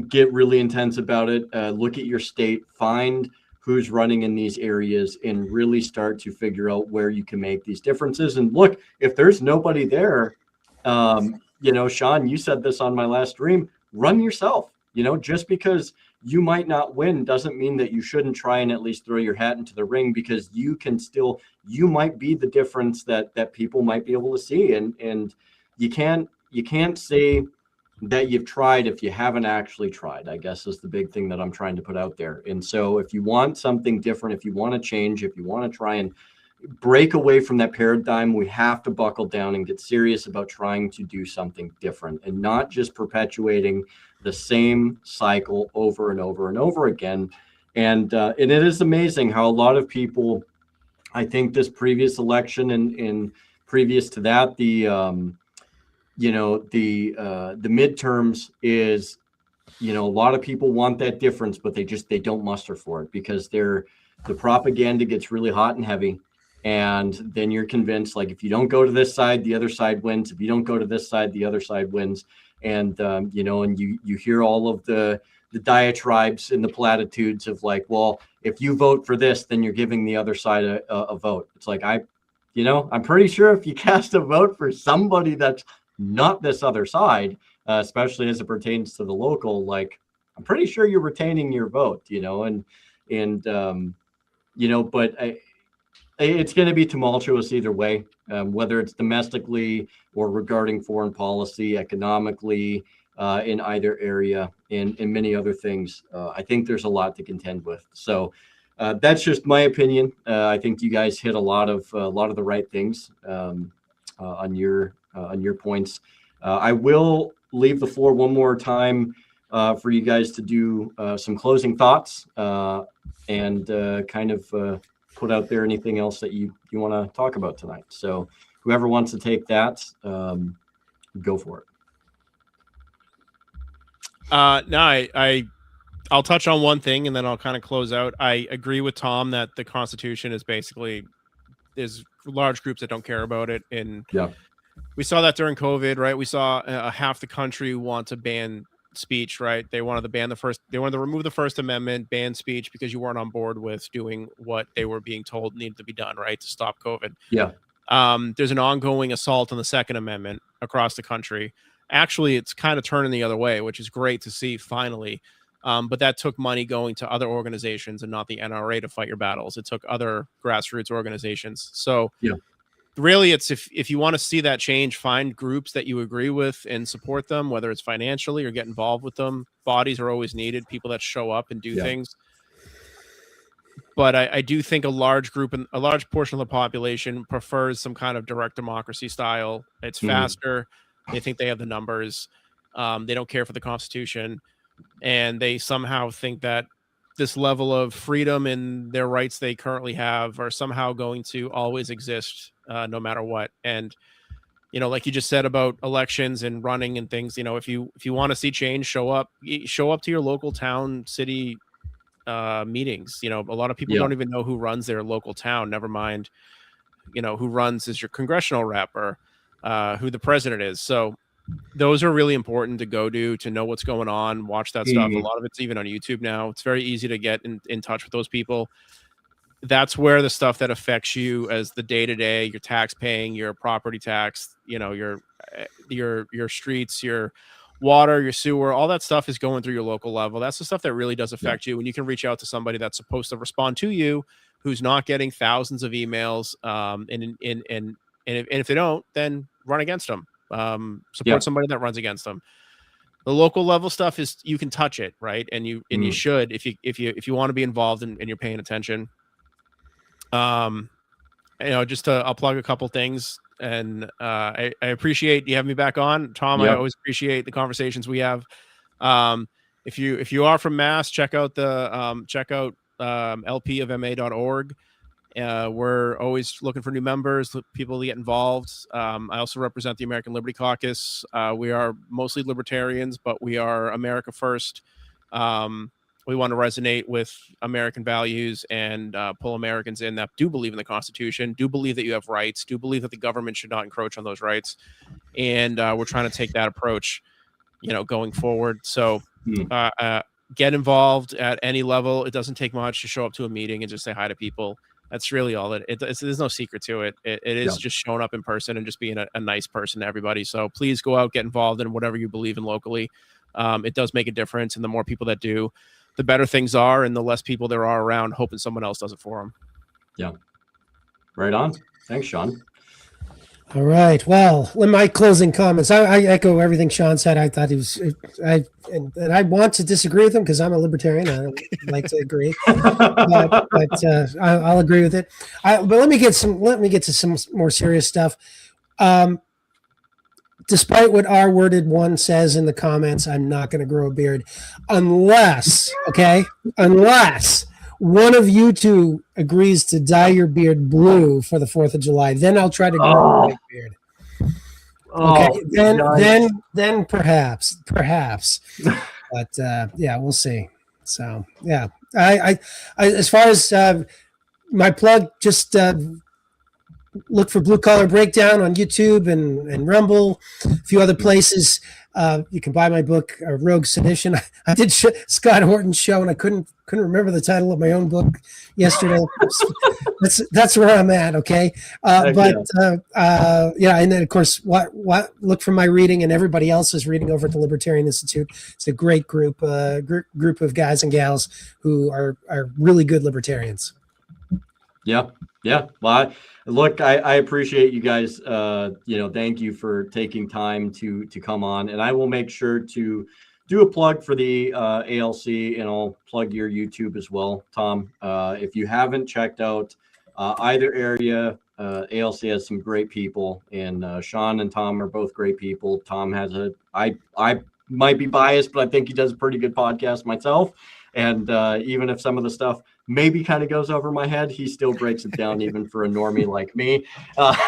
S1: get really intense about it, look at your state, find who's running in these areas, and really start to figure out where you can make these differences. And look, if there's nobody there, you know, Sean, you said this on my last stream, run yourself. You know, just because you might not win doesn't mean that you shouldn't try and at least throw your hat into the ring, because you can still, you might be the difference that people might be able to see. And you can't say that you've tried if you haven't actually tried, I guess, is the big thing that I'm trying to put out there. And so if you want something different, if you want to change, if you want to try and break away from that paradigm, we have to buckle down and get serious about trying to do something different, and not just perpetuating the same cycle over and over and over again. And it is amazing how a lot of people, I think this previous election and previous to that, you know, the midterms is, you know, a lot of people want that difference, but they don't muster for it, because the propaganda gets really hot and heavy. And then you're convinced, like, if you don't go to this side, the other side wins. If you don't go to this side, the other side wins. And, you know, and you hear all of the diatribes and the platitudes of like, well, if you vote for this, then you're giving the other side a vote. It's like, I'm pretty sure if you cast a vote for somebody that's not this other side, especially as it pertains to the local, like, I'm pretty sure you're retaining your vote, you know, and you know, but it's going to be tumultuous either way, whether it's domestically or regarding foreign policy, economically, in either area, and many other things. I think there's a lot to contend with. So that's just my opinion. I think you guys hit a lot of the right things on your points. I will leave the floor one more time for you guys to do some closing thoughts and kind of put out there anything else that you want to talk about tonight. So whoever wants to take that, go for it.
S2: No, I'll touch on one thing and then I'll kind of close out. I agree with Tom that the Constitution is basically, there's large groups that don't care about it. And
S1: yeah,
S2: we saw that during COVID, right? We saw half the country want to ban speech, right? They wanted to remove the First Amendment, ban speech, because you weren't on board with doing what they were being told needed to be done, right, to stop COVID.
S1: Yeah.
S2: There's an ongoing assault on the Second Amendment across the country. Actually, it's kind of turning the other way, which is great to see finally. But that took money going to other organizations and not the NRA to fight your battles. It took other grassroots organizations. So
S1: yeah,
S2: really, it's if you want to see that change, find groups that you agree with and support them, whether it's financially or get involved with them. Bodies are always needed, people that show up and do things. But I do think a large group and a large portion of the population prefers some kind of direct democracy style. It's faster. They think they have the numbers. They don't care for the Constitution. And they somehow think that this level of freedom and their rights they currently have are somehow going to always exist no matter what. And, you know, like you just said about elections and running and things, you know, if you want to see change, show up to your local town, city meetings. You know, a lot of people don't even know who runs their local town, never mind, you know, who runs as your congressional rep or who the president is. So those are really important to go to know what's going on, watch that stuff. A lot of it's even on YouTube now. It's very easy to get in touch with those people. That's where the stuff that affects you as the day-to-day, your tax paying, your property tax, you know, your streets, your water, your sewer, all that stuff is going through your local level. That's the stuff that really does affect you. And you can reach out to somebody that's supposed to respond to you, who's not getting thousands of emails. And if they don't, then run against them. support somebody that runs against them. The local level stuff is you can touch it, right? And you should if you want to be involved and you're paying attention. Just I'll plug a couple things, and I appreciate you having me back on, Tom. Yep. I always appreciate the conversations we have. If you are from Mass, check out lpofma.org. We're always looking for new members, people to get involved. I also represent the American Liberty Caucus. We are mostly libertarians, but we are America first. We want to resonate with American values and pull Americans in that do believe in the Constitution, do believe that you have rights, do believe that the government should not encroach on those rights. And we're trying to take that approach, going forward. So get involved at any level. It doesn't take much to show up to a meeting and just say hi to people. That's really all there's no secret to it. It is just showing up in person and just being a nice person to everybody. So please go out, get involved in whatever you believe in locally. It does make a difference. And the more people that do, the better things are, and the less people there are around hoping someone else does it for them. Yeah.
S1: Right on. Thanks, Sean.
S3: All right. Well, in my closing comments, I echo everything Sean said. I thought he was, and I want to disagree with him because I'm a libertarian. I don't like to agree, but I'll agree with it. But let me get to some more serious stuff. Despite what R-worded one says in the comments, I'm not going to grow a beard unless one of you two agrees to dye your beard blue for the 4th of July. Then I'll try to grow a white beard. Okay, then perhaps. But we'll see. So yeah, I as far as my plug, just look for Blue Collar Breakdown on YouTube and Rumble, a few other places. You can buy my book, Rogue Sedition. I did Scott Horton's show, and I couldn't remember the title of my own book yesterday. that's where I'm at. Okay, and then of course, what look for my reading and everybody else's reading over at the Libertarian Institute. It's a great group of guys and gals who are really good libertarians.
S1: Yeah. Well, I appreciate you guys. Thank you for taking time to come on, and I will make sure to do a plug for the ALC, and I'll plug your YouTube as well, Tom. If you haven't checked out either area, ALC has some great people, and Sean and Tom are both great people. Tom has I might be biased, but I think he does a pretty good podcast myself. And even if some of the stuff maybe kind of goes over my head, he still breaks it down even for a normie like me. But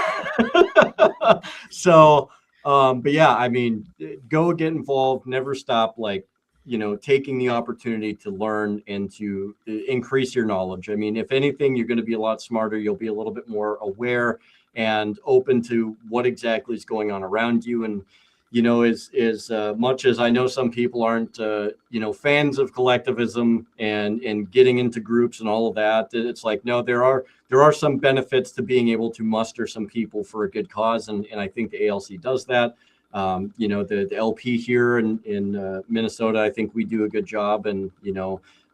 S1: yeah, I mean, go get involved, never stop, taking the opportunity to learn and to increase your knowledge. I mean, if anything, you're going to be a lot smarter. You'll be a little bit more aware and open to what exactly is going on around you. And as much as I know some people aren't, fans of collectivism and getting into groups and all of that, it's like, no, there are some benefits to being able to muster some people for a good cause. And I think the ALC does that. The LP here in Minnesota, I think we do a good job. And,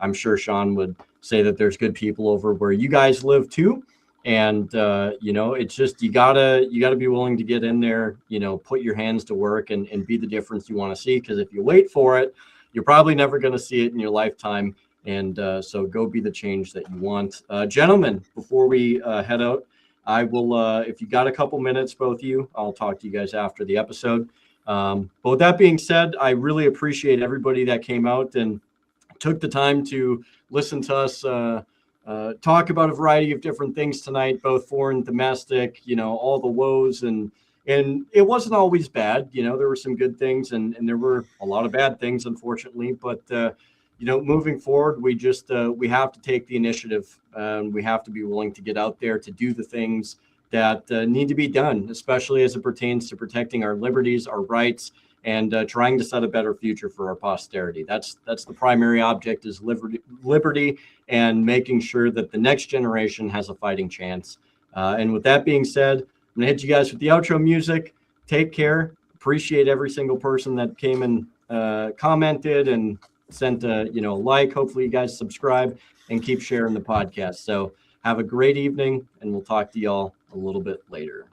S1: I'm sure Sean would say that there's good people over where you guys live too. And, it's just, you gotta be willing to get in there, put your hands to work and be the difference you want to see. Because if you wait for it, you're probably never going to see it in your lifetime. And so go be the change that you want. Gentlemen, before we head out, I will, if you got a couple minutes, both of you, I'll talk to you guys after the episode. But with that being said, I really appreciate everybody that came out and took the time to listen to us talk about a variety of different things tonight, both foreign, domestic, all the woes, and it wasn't always bad. There were some good things and there were a lot of bad things, unfortunately, but moving forward, we have to take the initiative. We have to be willing to get out there to do the things that need to be done, especially as it pertains to protecting our liberties, our rights, and trying to set a better future for our posterity. That's the primary object, is liberty, and making sure that the next generation has a fighting chance. And with that being said, I'm gonna hit you guys with the outro music. Take care. Appreciate every single person that came and commented and sent a like. Hopefully you guys subscribe and keep sharing the podcast. So have a great evening, and we'll talk to y'all a little bit later.